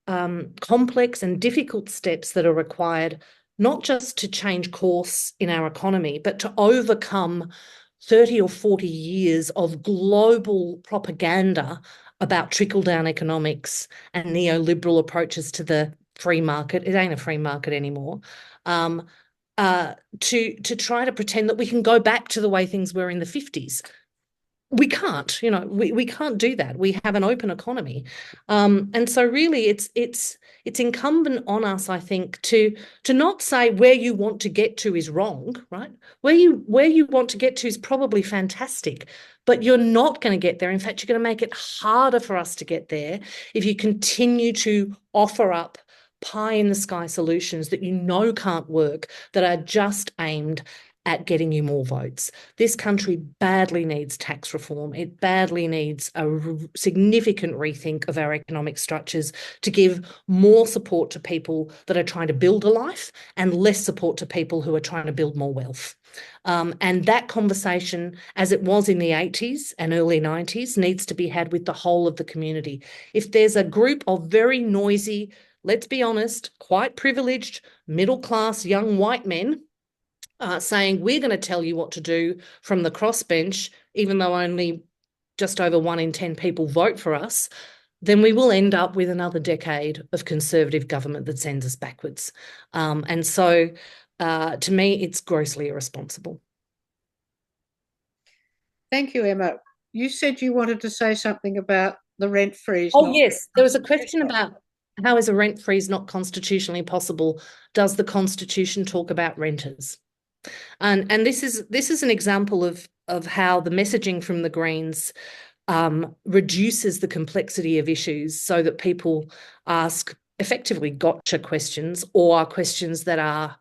S4: complex and difficult steps that are required, not just to change course in our economy, but to overcome 30 or 40 years of global propaganda about trickle-down economics and neoliberal approaches to the free market. It ain't a free market anymore. To try to pretend that we can go back to the way things were in the 50s. We can't, we can't do that. We have an open economy. And so really it's incumbent on us, I think, to not say where you want to get to is wrong, right? Where you want to get to is probably fantastic, but you're not going to get there. In fact, you're going to make it harder for us to get there if you continue to offer up pie-in-the-sky solutions that can't work, that are just aimed at getting you more votes. This country badly needs tax reform. It badly needs a significant rethink of our economic structures to give more support to people that are trying to build a life and less support to people who are trying to build more wealth. And that conversation, as it was in the 80s and early 90s, needs to be had with the whole of the community. If there's a group of very noisy, let's be honest, quite privileged, middle-class young white men saying, we're going to tell you what to do from the crossbench, even though only just over 1 in 10 people vote for us, then we will end up with another decade of Conservative government that sends us backwards. And so, to me, it's grossly irresponsible.
S1: Thank you, Emma. You said you wanted to say something about the rent freeze.
S4: Oh, yes. There was a question about how is a rent freeze not constitutionally possible? Does the Constitution talk about renters? And this is an example of how the messaging from the Greens reduces the complexity of issues so that people ask effectively gotcha questions, or questions that are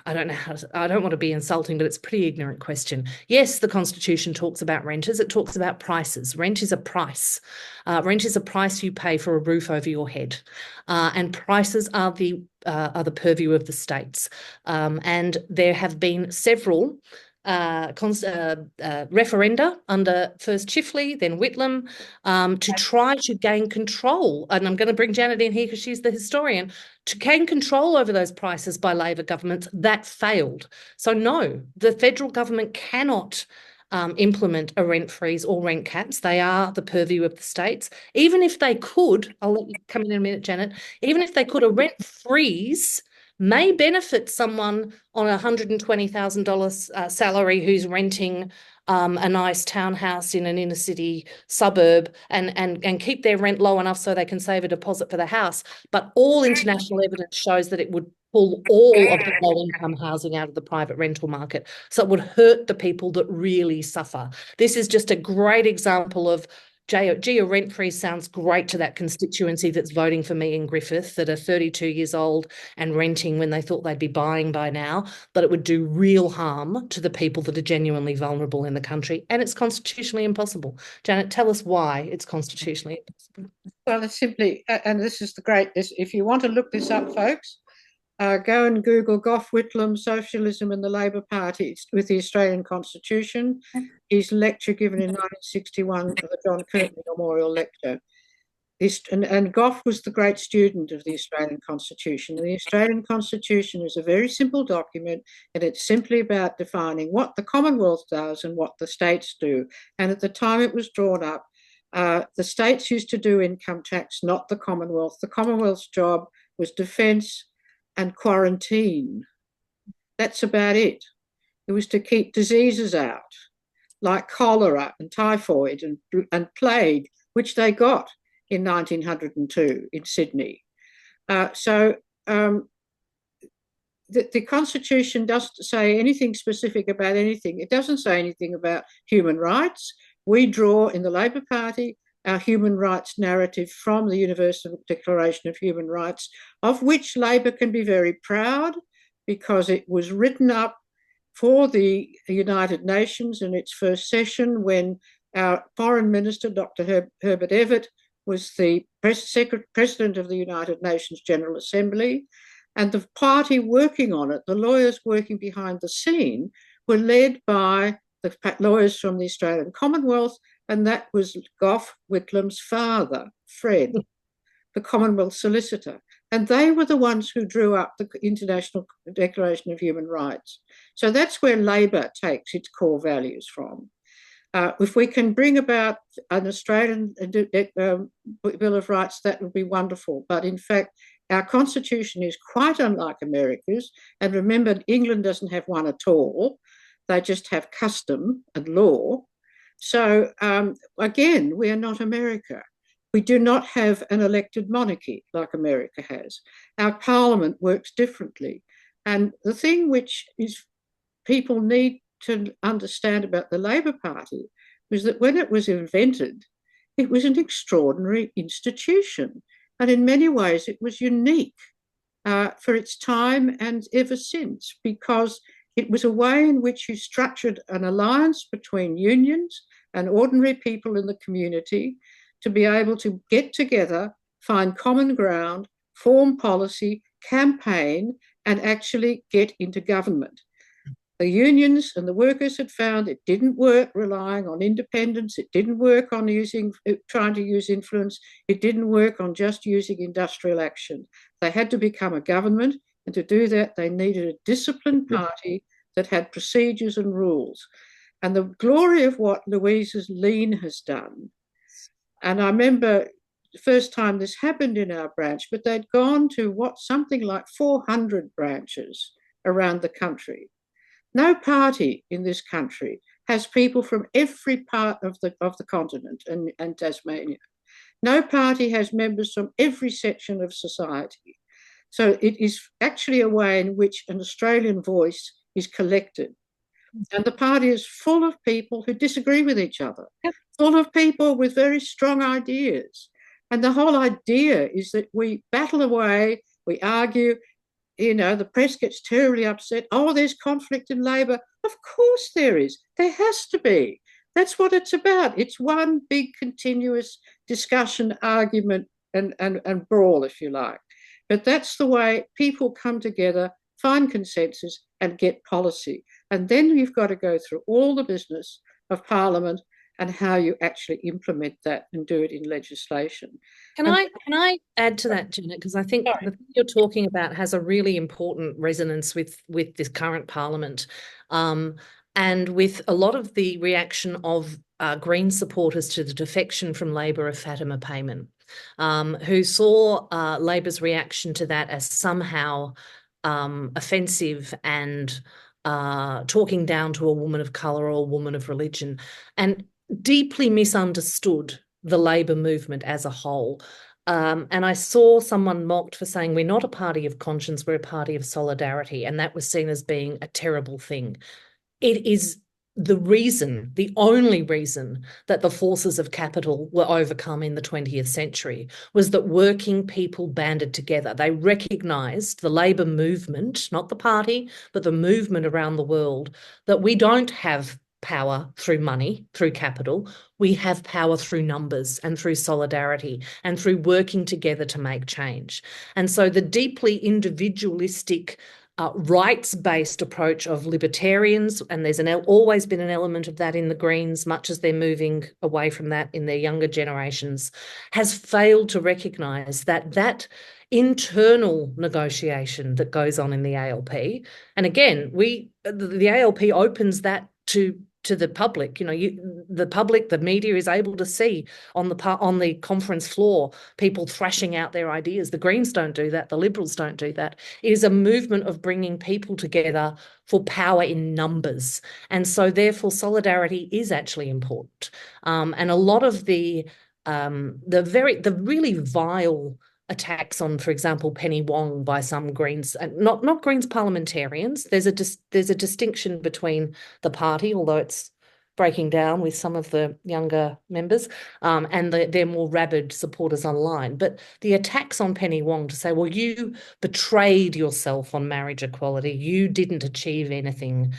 S4: I don't want to be insulting, but it's a pretty ignorant question. Yes, the Constitution talks about renters. It talks about prices. Rent is a price. Rent is a price you pay for a roof over your head. And prices are the purview of the states. And there have been several referenda under first Chifley, then Whitlam, to try to gain control. And I'm going to bring Janet in here because she's the historian, to gain control over those prices by Labor governments. That failed. So no, the federal government cannot implement a rent freeze or rent caps. They are the purview of the states. Even if they could, I'll let you come in a minute, Janet, even if they could, a rent freeze may benefit someone on a $120,000 salary who's renting a nice townhouse in an inner city suburb and keep their rent low enough so they can save a deposit for the house. But all international evidence shows that it would pull all of the low-income housing out of the private rental market. So it would hurt the people that really suffer. This is just a great example of, gee, a rent freeze sounds great to that constituency that's voting for me in Griffith, that are 32 years old and renting when they thought they'd be buying by now, but it would do real harm to the people that are genuinely vulnerable in the country, and it's constitutionally impossible. Janet, tell us why it's constitutionally impossible.
S1: Well, it's simply, and this is the great, if you want to look this up, folks, go and Google Gough Whitlam, Socialism and the Labor Party with the Australian Constitution. His lecture given in 1961 for the John Curtin Memorial Lecture. And Gough was the great student of the Australian Constitution. And the Australian Constitution is a very simple document, and it's simply about defining what the Commonwealth does and what the states do. And at the time it was drawn up, the states used to do income tax, not the Commonwealth. The Commonwealth's job was defence and quarantine. That's about it. It was to keep diseases out, like cholera and typhoid and plague, which they got in 1902 in Sydney. The Constitution doesn't say anything specific about anything. It doesn't say anything about human rights. We draw in the Labor Party our human rights narrative from the Universal Declaration of Human Rights, of which Labor can be very proud because it was written up for the United Nations in its first session when our Foreign Minister, Dr. Herbert Everett, was the President of the United Nations General Assembly, and the party working on it, the lawyers working behind the scene, were led by the lawyers from the Australian Commonwealth, and that was Gough Whitlam's father, Fred, the Commonwealth solicitor. And they were the ones who drew up the International Declaration of Human Rights. So that's where Labor takes its core values from. If we can bring about an Australian Bill of Rights, that would be wonderful. But in fact, our Constitution is quite unlike America's. And remember, England doesn't have one at all. They just have custom and law. So again, we are not America. We do not have an elected monarchy like America has. Our parliament works differently. And the thing which is people need to understand about the Labor Party was that when it was invented, it was an extraordinary institution. And in many ways, it was unique for its time and ever since, because it was a way in which you structured an alliance between unions and ordinary people in the community to be able to get together, find common ground, form policy, campaign, and actually get into government. The unions and the workers had found it didn't work relying on independence. It didn't work on trying to use influence. It didn't work on just using industrial action. They had to become a government, and to do that, they needed a disciplined party that had procedures and rules. And the glory of what Louise's Lean has done, and I remember the first time this happened in our branch, but they'd gone to something like 400 branches around the country. No party in this country has people from every part of the continent and Tasmania. No party has members from every section of society. So it is actually a way in which an Australian voice is collected. And the party is full of people who disagree with each other, full of people with very strong ideas. And the whole idea is that we battle away, we argue. The press gets terribly upset. Oh, there's conflict in Labor. Of course there is. There has to be. That's what it's about. It's one big continuous discussion, argument, and brawl, if you like. But that's the way people come together, find consensus, and get policy. And then you've got to go through all the business of Parliament and how you actually implement that and do it in legislation.
S4: Can I add to that, Janet? Because I think the thing you're talking about has a really important resonance with this current Parliament, and with a lot of the reaction of Green supporters to the defection from Labor of Fatima Payman, who saw Labor's reaction to that as somehow offensive and talking down to a woman of colour or a woman of religion, and deeply misunderstood the Labor movement as a whole. And I saw someone mocked for saying, we're not a party of conscience, we're a party of solidarity. And that was seen as being a terrible thing. It is the reason, the only reason that the forces of capital were overcome in the 20th century was that working people banded together. They recognised, the Labor movement, not the party, but the movement around the world, that we don't have power through money, through capital. We have power through numbers and through solidarity and through working together to make change. And so the deeply individualistic rights-based approach of libertarians, and there's always been an element of that in the Greens, much as they're moving away from that in their younger generations, has failed to recognise that internal negotiation that goes on in the ALP. And again, the ALP opens that to the public. The public, the media is able to see on the conference floor people thrashing out their ideas. The Greens don't do that. The Liberals don't do that. It is a movement of bringing people together for power in numbers, and so therefore solidarity is actually important. And a lot of the really vile attacks on, for example, Penny Wong by some Greens, and not Greens parliamentarians. There's a distinction between the party, although it's breaking down with some of the younger members, and their more rabid supporters online. But the attacks on Penny Wong to say, well, you betrayed yourself on marriage equality, you didn't achieve anything,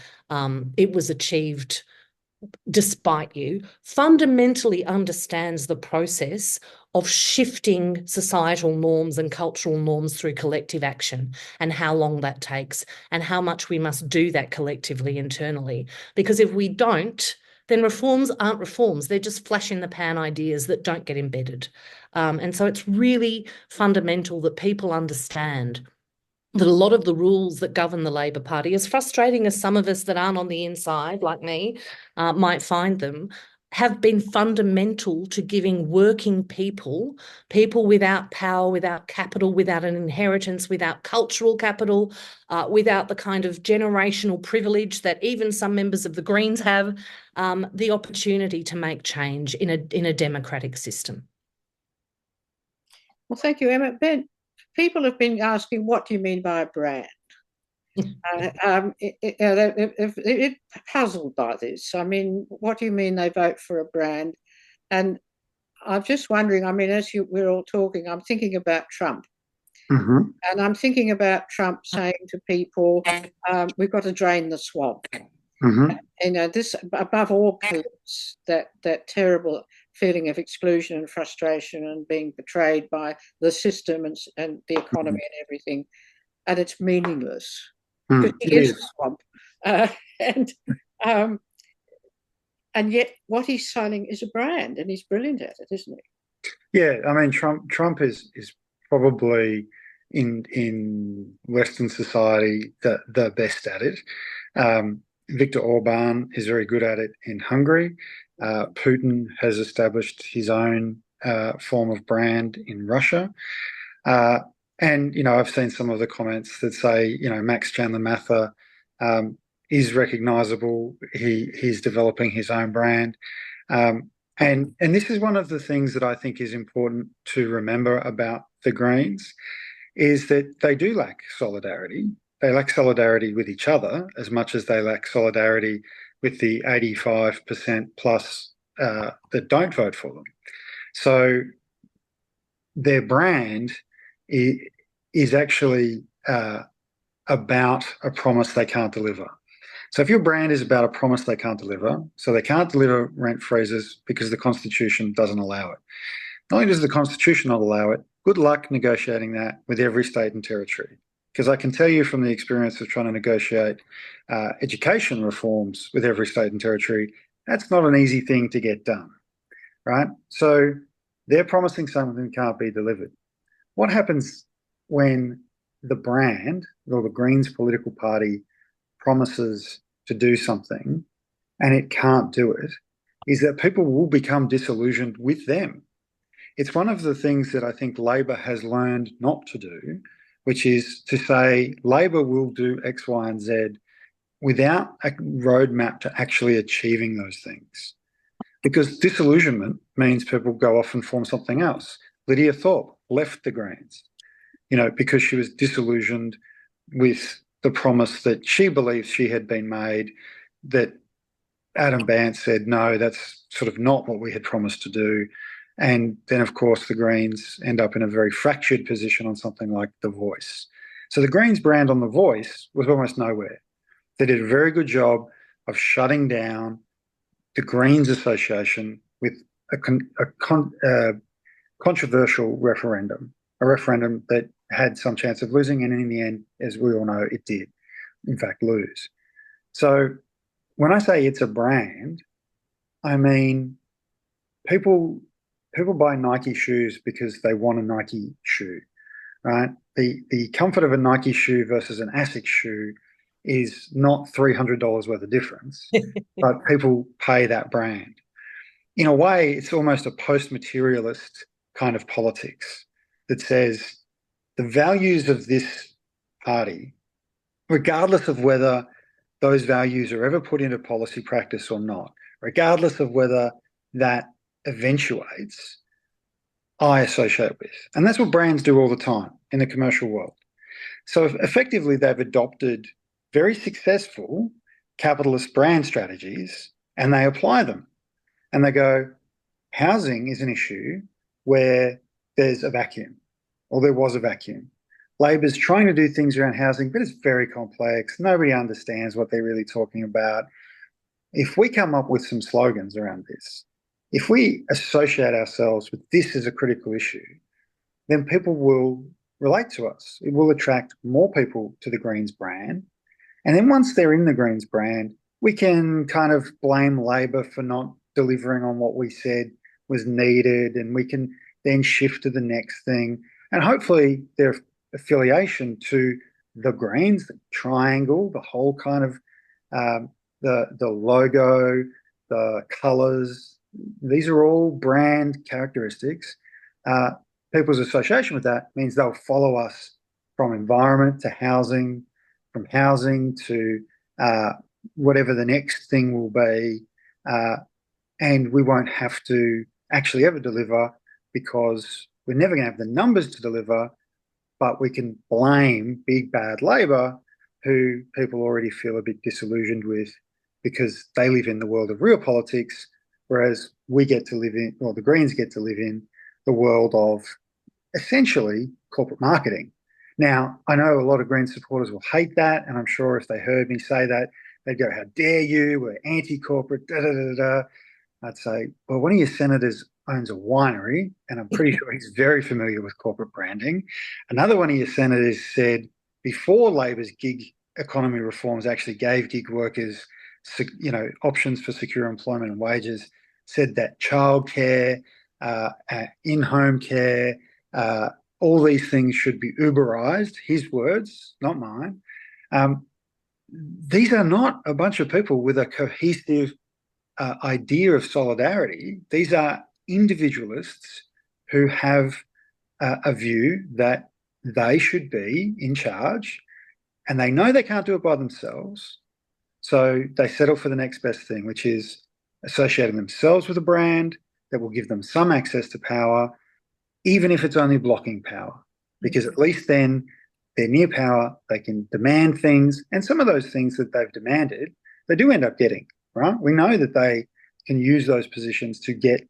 S4: it was achieved despite you, fundamentally understands the process of shifting societal norms and cultural norms through collective action, and how long that takes, and how much we must do that collectively internally. Because if we don't, then reforms aren't reforms. They're just flash in the pan ideas that don't get embedded. And so it's really fundamental that people understand that a lot of the rules that govern the Labor Party, as frustrating as some of us that aren't on the inside, like me, might find them, have been fundamental to giving working people without power, without capital, without an inheritance, without cultural capital, without the kind of generational privilege that even some members of the Greens have, the opportunity to make change in a democratic system.
S1: Well, thank you, Emma. Ben, people have been asking, what do you mean by a brand? They're puzzled by this. I mean, what do you mean they vote for a brand? And I'm just wondering, I mean, we're all talking, I'm thinking about Trump.
S2: Mm-hmm.
S1: And I'm thinking about Trump saying to people, we've got to drain the swamp. Mm-hmm. This, above all, that terrible feeling of exclusion and frustration and being betrayed by the system and the economy and everything. And it's meaningless. Because he is a swamp. And yet what he's selling is a brand, and he's brilliant at it, isn't he?
S2: Yeah, I mean, Trump is probably in Western society the best at it. Viktor Orban is very good at it in Hungary. Putin has established his own form of brand in Russia. And, I've seen some of the comments that say, Max Chandler Mather is recognisable. He's developing his own brand. And this is one of the things that I think is important to remember about the Greens, is that they do lack solidarity. They lack solidarity with each other as much as they lack solidarity with the 85% plus that don't vote for them. So their brand is actually about a promise they can't deliver. So if your brand is about a promise they can't deliver, so they can't deliver rent freezes because the Constitution doesn't allow it. Not only does the Constitution not allow it, good luck negotiating that with every state and territory. Because I can tell you from the experience of trying to negotiate education reforms with every state and territory, that's not an easy thing to get done, right? So they're promising something that can't be delivered. What happens when the brand or the Greens political party promises to do something and it can't do it, is that people will become disillusioned with them. It's one of the things that I think Labor has learned not to do, which is to say Labor will do X, Y, and Z without a roadmap to actually achieving those things. Because disillusionment means people go off and form something else. Lydia Thorpe left the Greens, because she was disillusioned with the promise that she believes she had been made, that Adam Bandt said, no, that's sort of not what we had promised to do. And then, of course, the Greens end up in a very fractured position on something like The Voice. So the Greens brand on The Voice was almost nowhere. They did a very good job of shutting down the Greens Association with a controversial referendum, a referendum that had some chance of losing, and in the end, as we all know, it did, in fact, lose. So when I say it's a brand, I mean people buy Nike shoes because they want a Nike shoe, right? The comfort of a Nike shoe versus an ASICS shoe is not $300 worth of difference, but people pay that brand. In a way, it's almost a post-materialist kind of politics that says the values of this party, regardless of whether those values are ever put into policy practice or not, regardless of whether that eventuates, I associate with. And that's what brands do all the time in the commercial world. So effectively, they've adopted very successful capitalist brand strategies and they apply them. And they go, housing is an issue where there's a vacuum, or there was a vacuum. Labor's trying to do things around housing, but it's very complex. Nobody understands what they're really talking about. If we come up with some slogans around this, if we associate ourselves with this as a critical issue, then people will relate to us. It will attract more people to the Greens brand. And then once they're in the Greens brand, we can kind of blame Labor for not delivering on what we said was needed, and we can then shift to the next thing. And hopefully their affiliation to the Greens, the triangle, the whole kind of the logo, the colours, these are all brand characteristics. People's association with that means they'll follow us from environment to housing, from housing to whatever the next thing will be. And we won't have to actually ever deliver because we're never going to have the numbers to deliver, but we can blame big bad Labor, who people already feel a bit disillusioned with because they live in the world of real politics, whereas we get to live in, or the Greens get to live in, the world of essentially corporate marketing. Now, I know a lot of Greens supporters will hate that, and I'm sure if they heard me say that, they'd go, how dare you, we're anti-corporate, da-da-da-da. I'd say, well, one of your senators owns a winery, and I'm pretty sure he's very familiar with corporate branding. Another one of your senators said, before Labor's gig economy reforms actually gave gig workers, options for secure employment and wages, said that childcare, in-home care, all these things should be Uberized. His words, not mine. These are not a bunch of people with a cohesive idea of solidarity. These are individualists who have a view that they should be in charge, and they know they can't do it by themselves. So they settle for the next best thing, which is associating themselves with a brand that will give them some access to power, even if it's only blocking power, because at least then they're near power, they can demand things, and some of those things that they've demanded, they do end up getting, right? We know that they can use those positions to get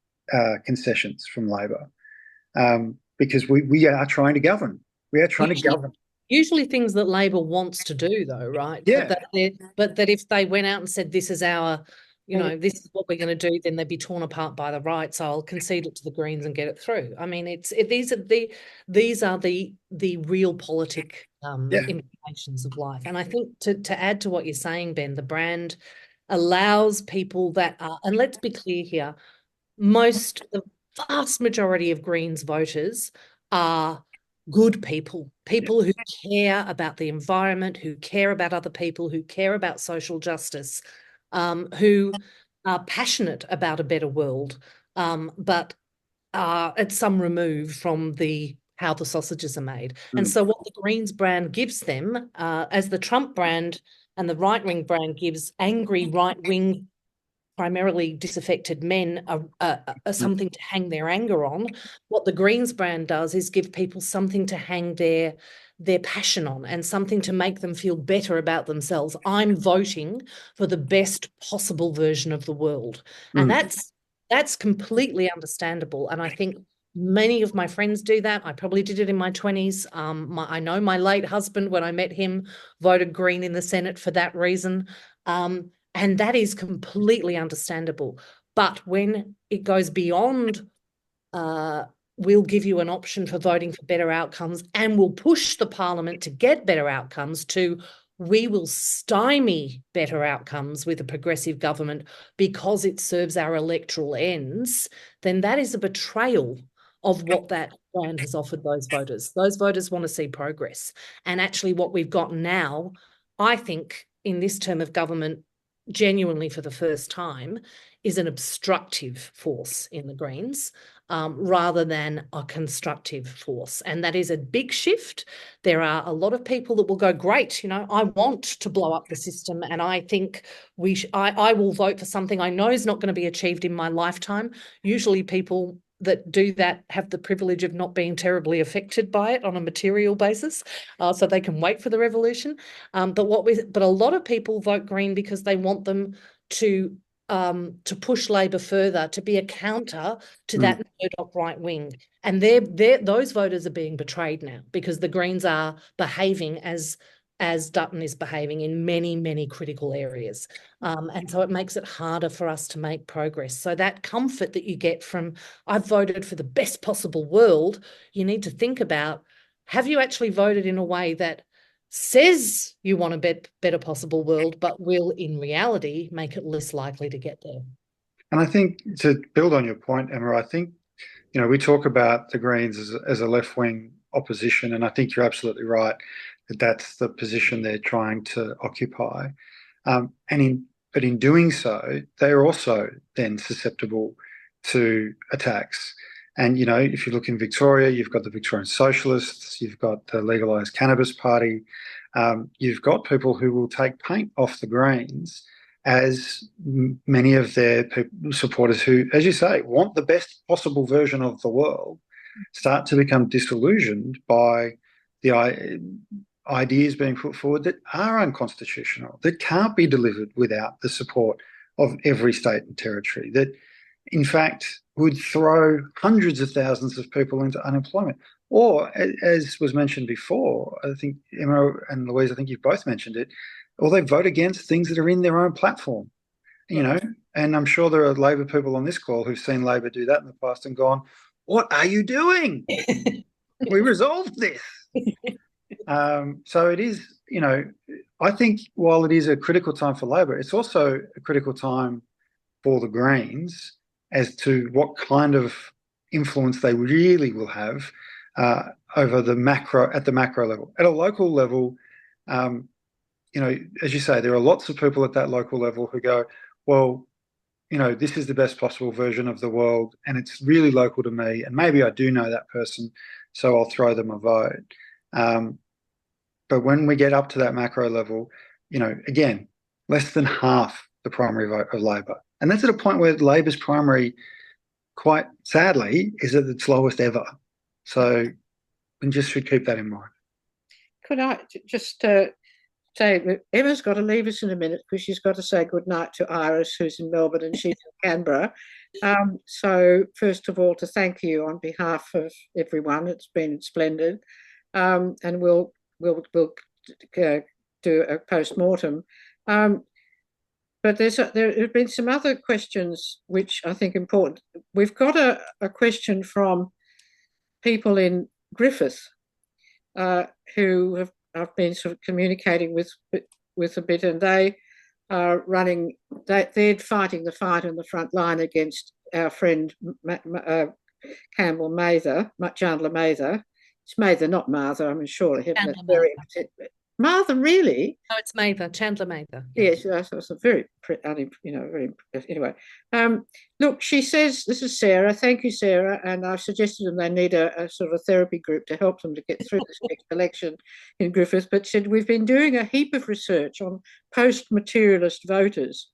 S2: concessions from Labor because we are trying to govern. We are trying to govern.
S4: Usually things that Labor wants to do, though, right?
S2: Yeah.
S4: But that if they went out and said, this is our you know, this is what we're going to do, then they'd be torn apart by the right. So I'll concede it to the Greens and get it through. I mean, these are the realpolitik implications of life. And I think to add to what you're saying, Ben, the brand allows people that are, and let's be clear here, the vast majority of Greens voters are good people who care about the environment, who care about other people, who care about social justice, who are passionate about a better world, but are at some remove from how the sausages are made. And so what the Greens brand gives them, as the Trump brand and the right-wing brand gives angry right-wing, primarily disaffected men something to hang their anger on, what the Greens brand does is give people something to hang their passion on and something to make them feel better about themselves. I'm voting for the best possible version of the world. And that's completely understandable. And I think many of my friends do that. I probably did it in my 20s. I know my late husband, when I met him, voted Green in the Senate for that reason. And that is completely understandable. But when it goes beyond, we'll give you an option for voting for better outcomes and we'll push the parliament to get better outcomes, to we will stymie better outcomes with a progressive government because it serves our electoral ends, then that is a betrayal of what that brand has offered those voters. Those voters want to see progress. And actually what we've got now, I think, in this term of government, genuinely for the first time, is an obstructive force in the Greens rather than a constructive force. And that is a big shift. There are a lot of people that will go, great, you know, I want to blow up the system and I think I will vote for something I know is not going to be achieved in my lifetime. Usually people that do that have the privilege of not being terribly affected by it on a material basis, so they can wait for the revolution. But a lot of people vote Green because they want them to push Labor further, to be a counter to that Murdoch right wing. And those voters are being betrayed now because the Greens are behaving as Dutton is behaving in many, many critical areas. And so it makes it harder for us to make progress. So that comfort that you get from, I've voted for the best possible world, you need to think about, have you actually voted in a way that says you want a better possible world, but will in reality make it less likely to get there?
S2: And I think, to build on your point, Emma, I think, you know, we talk about the Greens as a left-wing opposition, and I think you're absolutely right that that's the position they're trying to occupy. But in doing so, they're also then susceptible to attacks. And, you know, if you look in Victoria, you've got the Victorian Socialists, you've got the Legalised Cannabis Party, you've got people who will take paint off the Greens, as many of their supporters who, as you say, want the best possible version of the world, start to become disillusioned by the ideas being put forward that are unconstitutional, that can't be delivered without the support of every state and territory, that in fact would throw hundreds of thousands of people into unemployment. Or, as was mentioned before, I think Emma and Louise, I think you've both mentioned it, or they vote against things that are in their own platform, you know, and I'm sure there are Labor people on this call who've seen Labor do that in the past and gone, what are you doing? We resolved this. So it is, you know, I think while it is a critical time for Labor, it's also a critical time for the Greens as to what kind of influence they really will have over at the macro level. At a local level, you know, as you say, there are lots of people at that local level who go, well, you know, this is the best possible version of the world and it's really local to me and maybe I do know that person, so I'll throw them a vote. But when we get up to that macro level, you know, again, less than half the primary vote of Labor. And that's at a point where Labor's primary, quite sadly, is at its lowest ever. So we just should keep that in mind. Could
S1: I just say that Emma's got to leave us in a minute because she's got to say goodnight to Iris, who's in Melbourne and she's in Canberra. So first of all, to thank you on behalf of everyone. It's been splendid. And we'll do a post-mortem. but there have been some other questions which I think are important. We've got a question from people in Griffith who I've been sort of communicating with a bit, and they are running. They're fighting the fight on the front line against our friend Campbell Mather, Chandler Mather. It's Mather, not Martha. I'm sure. Martha, really?
S4: No, it's Mather, Chandler Mather.
S1: Yes, that's a very, very. Anyway, look, she says, this is Sarah. Thank you, Sarah. And I've suggested them they need a sort of a therapy group to help them to get through this next election in Griffith. But said we've been doing a heap of research on post-materialist voters,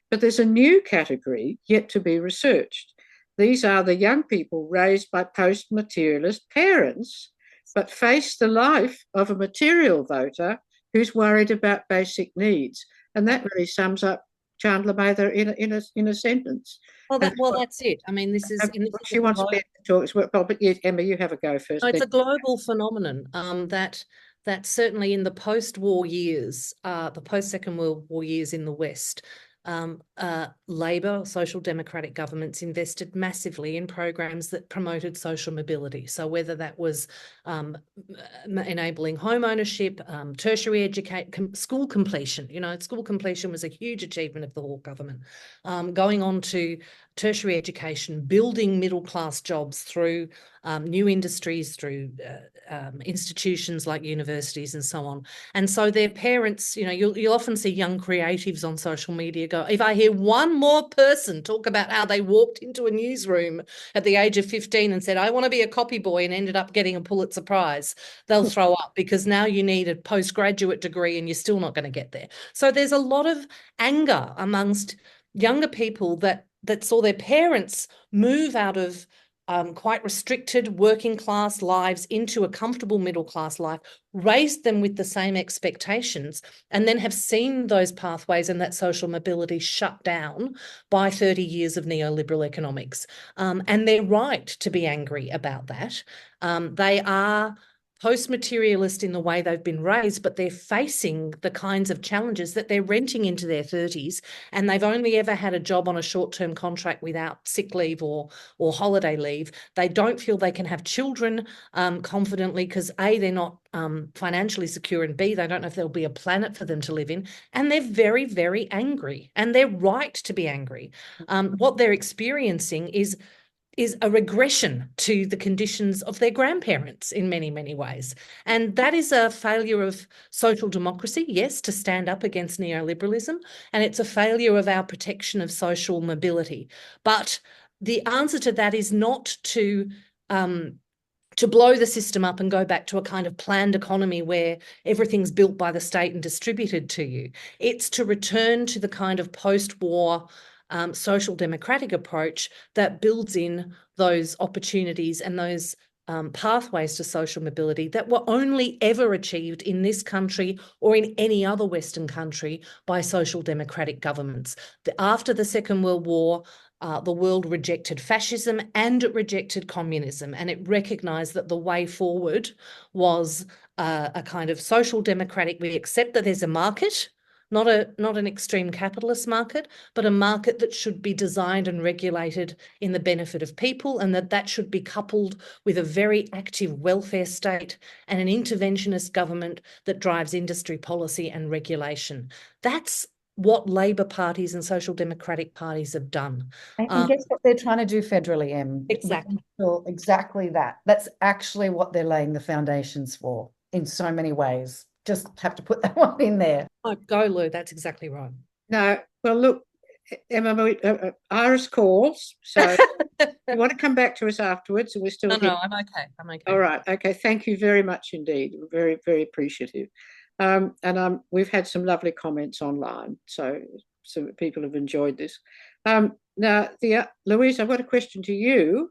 S1: but there's a new category yet to be researched. These are the young people raised by post-materialist parents, but face the life of a material voter who's worried about basic needs. And that really sums up Chandler Mather in a sentence.
S4: Well, that's it. I mean, this is...
S1: She wants to talk as well, but yes, Emma, you have a go first.
S4: No, it's a global phenomenon that certainly in the post-war years, the post-Second World War years in the West, Labor, social democratic governments invested massively in programs that promoted social mobility. So whether that was enabling home ownership, tertiary education, school completion, school completion was a huge achievement of the Hawke government, going on to tertiary education, building middle-class jobs through new industries, through institutions like universities and so on. And so their parents, you'll often see young creatives on social media go, if I hear one more person talk about how they walked into a newsroom at the age of 15 and said, I want to be a copy boy, and ended up getting a Pulitzer Prize, they'll throw up, because now you need a postgraduate degree and you're still not going to get there. So there's a lot of anger amongst younger people that saw their parents move out of quite restricted working class lives into a comfortable middle class life, raised them with the same expectations, and then have seen those pathways and that social mobility shut down by 30 years of neoliberal economics. And they're right to be angry about that. They are post-materialist in the way they've been raised, but they're facing the kinds of challenges that they're renting into their 30s, and they've only ever had a job on a short-term contract without sick leave or holiday leave. They don't feel they can have children confidently because A, they're not financially secure, and B, they don't know if there'll be a planet for them to live in, and they're very, very angry, and they're right to be angry. What they're experiencing is a regression to the conditions of their grandparents in many, many ways. And that is a failure of social democracy, yes, to stand up against neoliberalism, and it's a failure of our protection of social mobility. But the answer to that is not to blow the system up and go back to a kind of planned economy where everything's built by the state and distributed to you. It's to return to the kind of post-war social democratic approach that builds in those opportunities and those pathways to social mobility that were only ever achieved in this country or in any other Western country by social democratic governments. After the Second World War, the world rejected fascism and it rejected communism, and it recognised that the way forward was a kind of social democratic. We accept that there's a market, not an extreme capitalist market, but a market that should be designed and regulated in the benefit of people, and that should be coupled with a very active welfare state and an interventionist government that drives industry policy and regulation. That's what Labor parties and social democratic parties have done.
S3: And guess what they're trying to do federally, Em?
S4: Exactly.
S3: Exactly that. That's actually what they're laying the foundations for in so many ways. Just have to put that one in there.
S4: Oh, go, Lou. That's exactly right.
S1: No, well, look, Emma, Iris calls, so you want to come back to us afterwards? We're still
S4: No, I'm okay. I'm okay.
S1: All right. Okay. Thank you very much indeed. Very, very appreciative. And we've had some lovely comments online, so people have enjoyed this. Now, Louise, I've got a question to you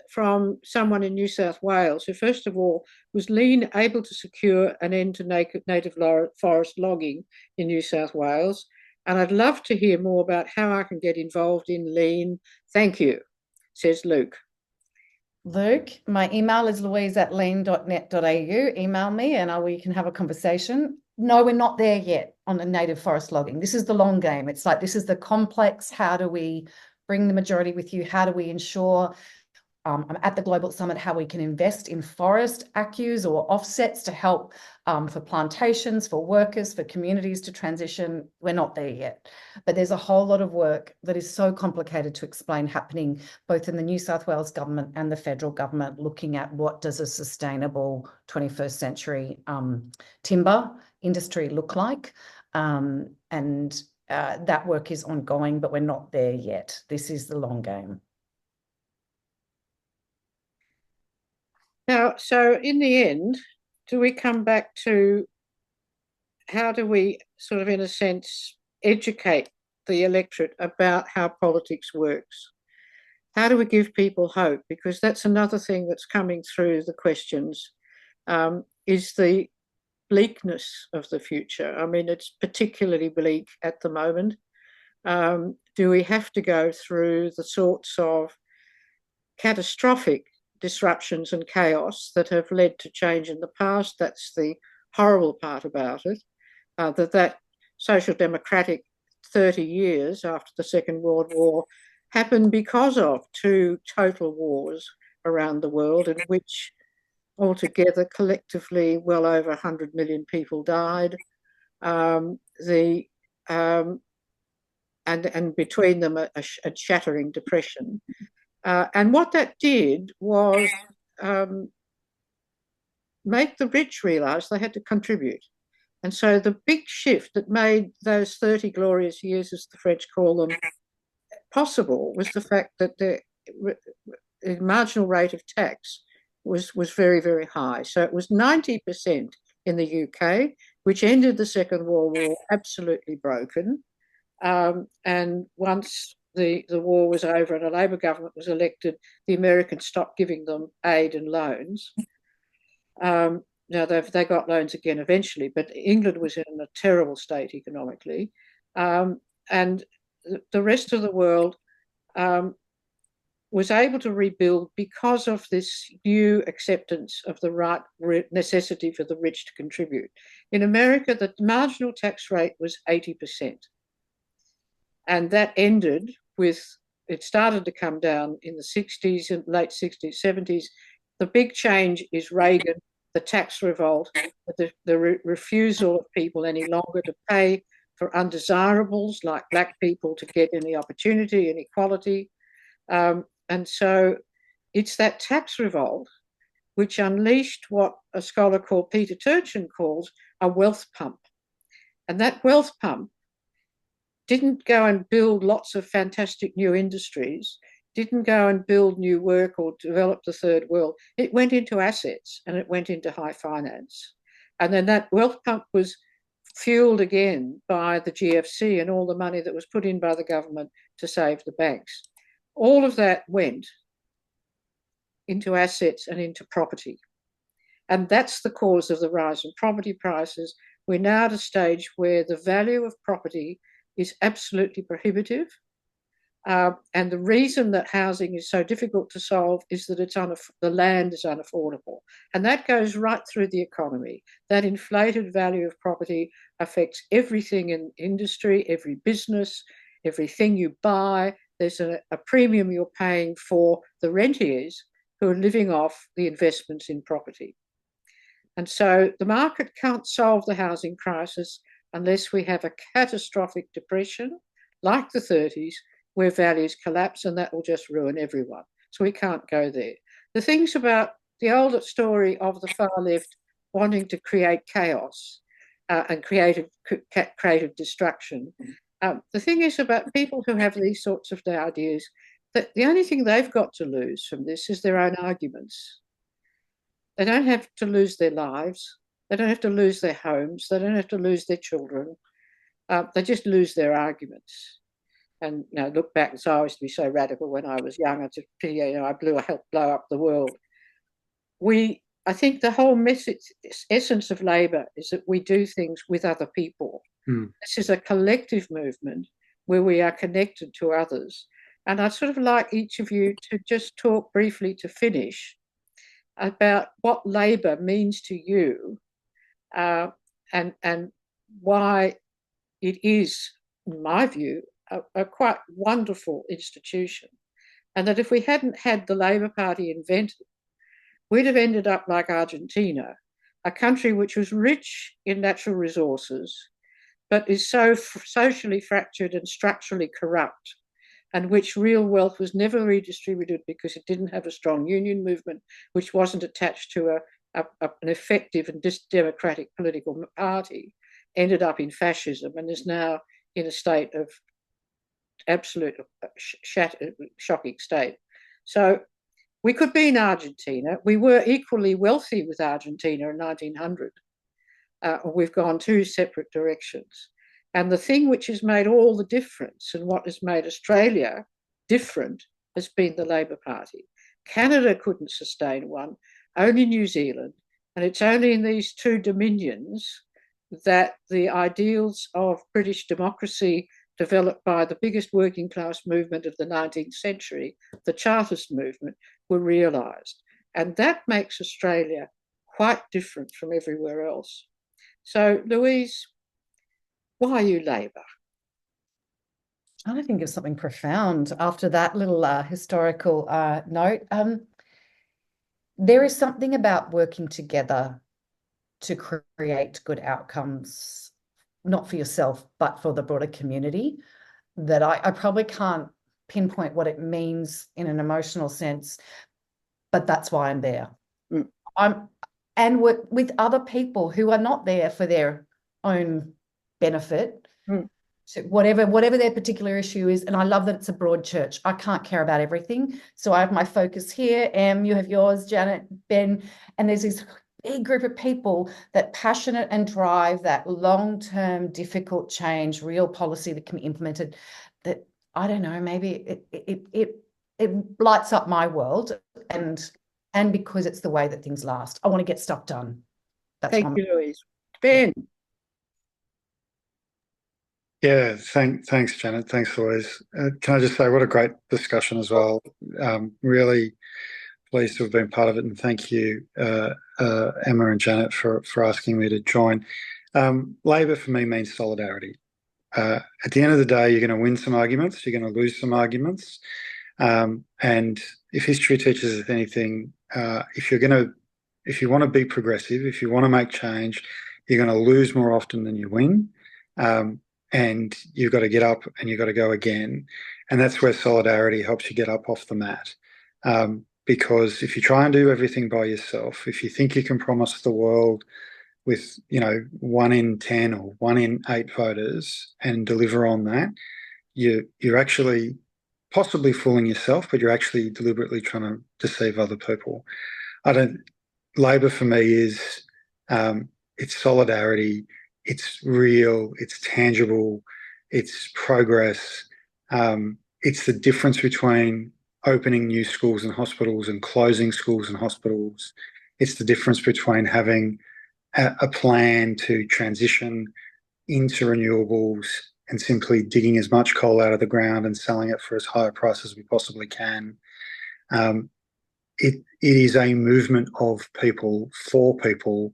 S1: from someone in New South Wales who, first of all, was Lean able to secure an end to native forest logging in New South Wales? And I'd love to hear more about how I can get involved in Lean. Thank you, says Luke.
S3: Luke, my email is louise@lean.net.au. Email me and we can have a conversation. no, we're not there yet on the native forest logging. This is the long game. It's like, this is the complex. How do we bring the majority with you? How do we ensure at the Global Summit how we can invest in forest accus or offsets to help for plantations, for workers, for communities to transition? We're not there yet. But there's a whole lot of work that is so complicated to explain happening both in the New South Wales government and the federal government, looking at what does a sustainable 21st century timber industry look like. That work is ongoing, but we're not there yet. This is the long game.
S1: Now, so in the end, do we come back to how do we sort of, in a sense, educate the electorate about how politics works? How do we give people hope? Because that's another thing that's coming through the questions, is the bleakness of the future. I mean, it's particularly bleak at the moment. Do we have to go through the sorts of catastrophic disruptions and chaos that have led to change in the past? That's the horrible part about it, that social democratic 30 years after the Second World War happened because of two total wars around the world, in which altogether collectively well over 100 million people died. And between them a shattering depression. And what that did was make the rich realise they had to contribute. And so the big shift that made those 30 glorious years, as the French call them, possible was the fact that the marginal rate of tax was very, very high. So it was 90% in the UK, which ended the Second World War absolutely broken. And once the war was over and a Labor government was elected, the Americans stopped giving them aid and loans. Now they got loans again eventually, but England was in a terrible state economically. And the rest of the world was able to rebuild because of this new acceptance of the necessity for the rich to contribute. In America, the marginal tax rate was 80%. And that ended with, it started to come down in the 60s and late 60s, 70s. The big change is Reagan, the tax revolt, the refusal of people any longer to pay for undesirables like Black people to get any opportunity and equality. And so it's that tax revolt which unleashed what a scholar called Peter Turchin calls a wealth pump. And that wealth pump didn't go and build lots of fantastic new industries, didn't go and build new work or develop the third world. It went into assets and it went into high finance. And then that wealth pump was fueled again by the GFC and all the money that was put in by the government to save the banks. All of that went into assets and into property. And that's the cause of the rise in property prices. We're now at a stage where the value of property is absolutely prohibitive. And the reason that housing is so difficult to solve is that the land is unaffordable. And that goes right through the economy. That inflated value of property affects everything in industry, every business, everything you buy. There's a premium you're paying for the rentiers who are living off the investments in property. And so the market can't solve the housing crisis unless we have a catastrophic depression like the 30s, where values collapse, and that will just ruin everyone. So we can't go there. The things about the old story of the far left wanting to create chaos and creative destruction. The thing is about people who have these sorts of ideas, that the only thing they've got to lose from this is their own arguments. They don't have to lose their lives. They don't have to lose their homes. They don't have to lose their children. They just lose their arguments. And look back, so I used to be so radical when I was young. I helped blow up the world. I think the whole essence of Labor is that we do things with other people. This is a collective movement where we are connected to others. And I'd sort of like each of you to just talk briefly to finish about what Labor means to you and why it is, in my view, a quite wonderful institution. And that if we hadn't had the Labor Party invented, we'd have ended up like Argentina, a country which was rich in natural resources, but is so socially fractured and structurally corrupt, and which real wealth was never redistributed because it didn't have a strong union movement, which wasn't attached to an effective and democratic political party, ended up in fascism and is now in a state of absolute shocking state. So we could be in Argentina. We were equally wealthy with Argentina in 1900. We've gone two separate directions. And the thing which has made all the difference and what has made Australia different has been the Labor Party. Canada couldn't sustain one, only New Zealand. And it's only in these two dominions that the ideals of British democracy developed by the biggest working class movement of the 19th century, the Chartist movement, were realised. And that makes Australia quite different from everywhere else. So, Louise, why are you Labor?
S3: I think of something profound after that little historical note. There is something about working together to create good outcomes, not for yourself, but for the broader community, that I probably can't pinpoint what it means in an emotional sense, but that's why I'm there. And with other people who are not there for their own benefit, so whatever their particular issue is. And I love that it's a broad church. I can't care about everything. So I have my focus here. Em, you have yours, Janet, Ben, and there's this big group of people that passionate and drive that long-term difficult change, real policy that can be implemented, that, I don't know, maybe it lights up my world, and because it's the way that things last. I want to get stuff done.
S1: Thank you, Louise. Ben.
S2: Yeah, thanks, Janet. Thanks, Louise. Can I just say what a great discussion as well. Really pleased to have been part of it, and thank you, Emma and Janet, for asking me to join. Labor for me means solidarity. At the end of the day, you're going to win some arguments, you're going to lose some arguments, and if history teaches us anything, if you want to be progressive, if you want to make change, you're going to lose more often than you win. And you've got to get up and you've got to go again. And that's where solidarity helps you get up off the mat. Because if you try and do everything by yourself, if you think you can promise the world with, 1 in 10 or 1 in 8 voters and deliver on that, you're actually possibly fooling yourself, but you're actually deliberately trying to deceive other people. Labor for me is, it's solidarity. It's real, it's tangible, it's progress. It's the difference between opening new schools and hospitals and closing schools and hospitals. It's the difference between having a plan to transition into renewables and simply digging as much coal out of the ground and selling it for as high a price as we possibly can. It is a movement of people, for people,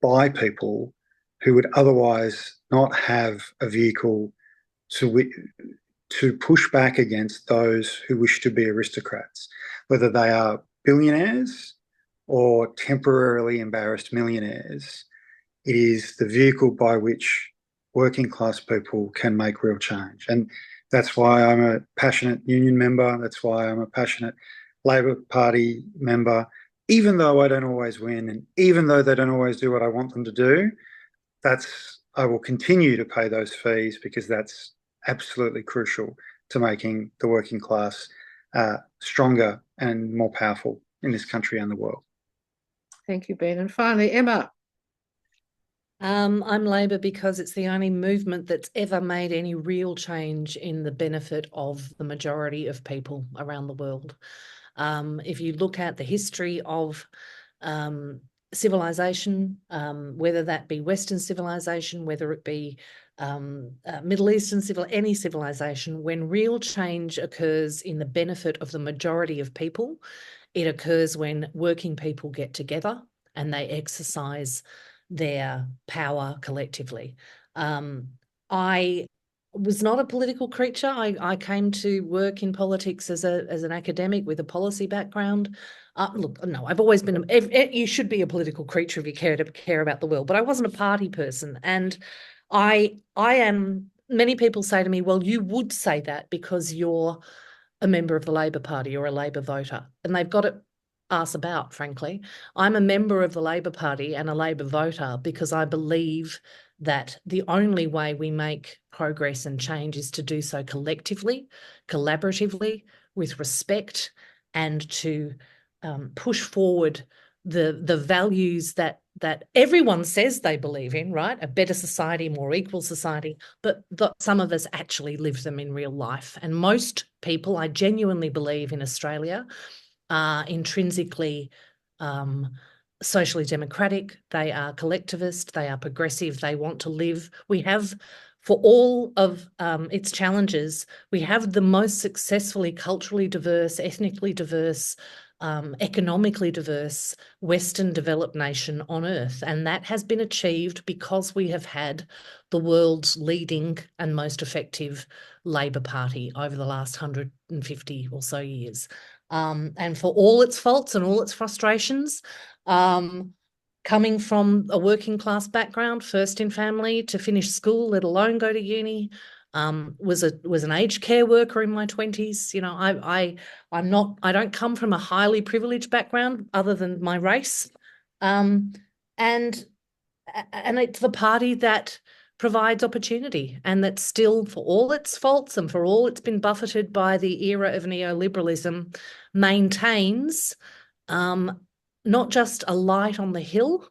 S2: by people, who would otherwise not have a vehicle to push back against those who wish to be aristocrats, whether they are billionaires or temporarily embarrassed millionaires. It is the vehicle by which working class people can make real change. And that's why I'm a passionate union member. That's why I'm a passionate Labor Party member, even though I don't always win and even though they don't always do what I want them to do. I will continue to pay those fees because that's absolutely crucial to making the working class stronger and more powerful in this country and the world.
S1: Thank you, Ben. And finally, Emma.
S4: I'm Labor because it's the only movement that's ever made any real change in the benefit of the majority of people around the world. If you look at the history of civilization, whether that be Western civilization, whether it be Middle Eastern any civilization, when real change occurs in the benefit of the majority of people, it occurs when working people get together and they exercise their power collectively. I was not a political creature. I came to work in politics as an academic with a policy background. Look, no, I've always been. You should be a political creature if you care about the world. But I wasn't a party person, and I am. Many people say to me, "Well, you would say that because you're a member of the Labor Party or a Labor voter," and they've got it arse about. Frankly, I'm a member of the Labor Party and a Labor voter because I believe that the only way we make progress and change is to do so collectively, collaboratively, with respect, and to push forward the values that everyone says they believe in, right? A better society, more equal society, but some of us actually live them in real life. And most people, I genuinely believe, in Australia are intrinsically socially democratic, they are collectivist, they are progressive, they want to live. We have, for all of its challenges, we have the most successfully culturally diverse, ethnically diverse, economically diverse Western developed nation on earth. And that has been achieved because we have had the world's leading and most effective Labor Party over the last 150 or so years. And for all its faults and all its frustrations, coming from a working class background, first in family to finish school, let alone go to uni, was an aged care worker in my 20s. You know, I don't come from a highly privileged background other than my race. And it's the party that provides opportunity, and that still, for all its faults and for all it's been buffeted by the era of neoliberalism, maintains not just a light on the hill,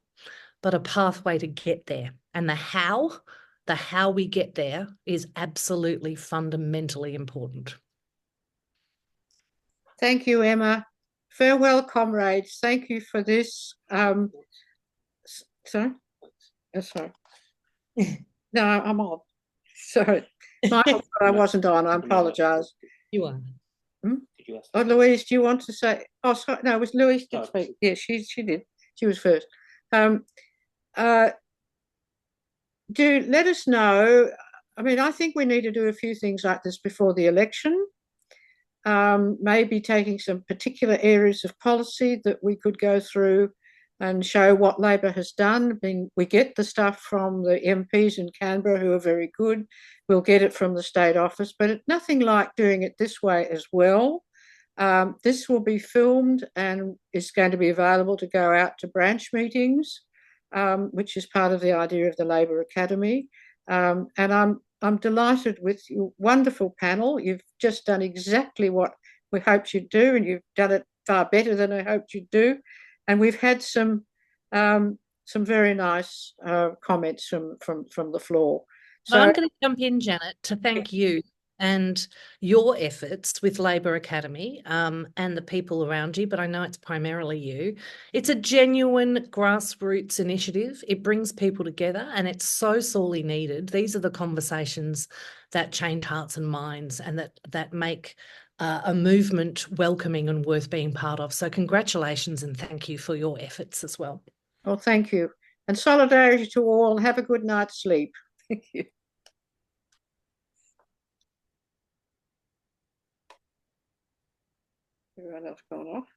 S4: but a pathway to get there. And the how we get there is absolutely fundamentally important.
S1: Thank you, Emma. Farewell, comrades. Thank you for this. Sorry? Oh, sorry. No, I'm on. Sorry. Michael, I wasn't on. I apologise.
S4: You are.
S1: Oh, Louise, do you want to say? Oh, sorry. No, it was Louise did speak. Yeah, she did. She was first. Do let us know. I mean, I think we need to do a few things like this before the election. Maybe taking some particular areas of policy that we could go through and show what Labor has done. I mean, we get the stuff from the MPs in Canberra who are very good. We'll get it from the state office, but it's nothing like doing it this way as well. This will be filmed and is going to be available to go out to branch meetings, which is part of the idea of the Labor Academy. And I'm delighted with your wonderful panel. You've just done exactly what we hoped you'd do, and you've done it far better than I hoped you'd do. And we've had some very nice comments from the floor.
S4: So I'm going to jump in, Janet, to thank you and your efforts with Labor Academy and the people around you, but I know it's primarily you. It's a genuine grassroots initiative. It brings people together and it's so sorely needed. These are the conversations that change hearts and minds and that make a movement welcoming and worth being part of. So congratulations and thank you for your efforts as well.
S1: Well, thank you. And solidarity to all. Have a good night's sleep. Thank you. Everyone else gone off.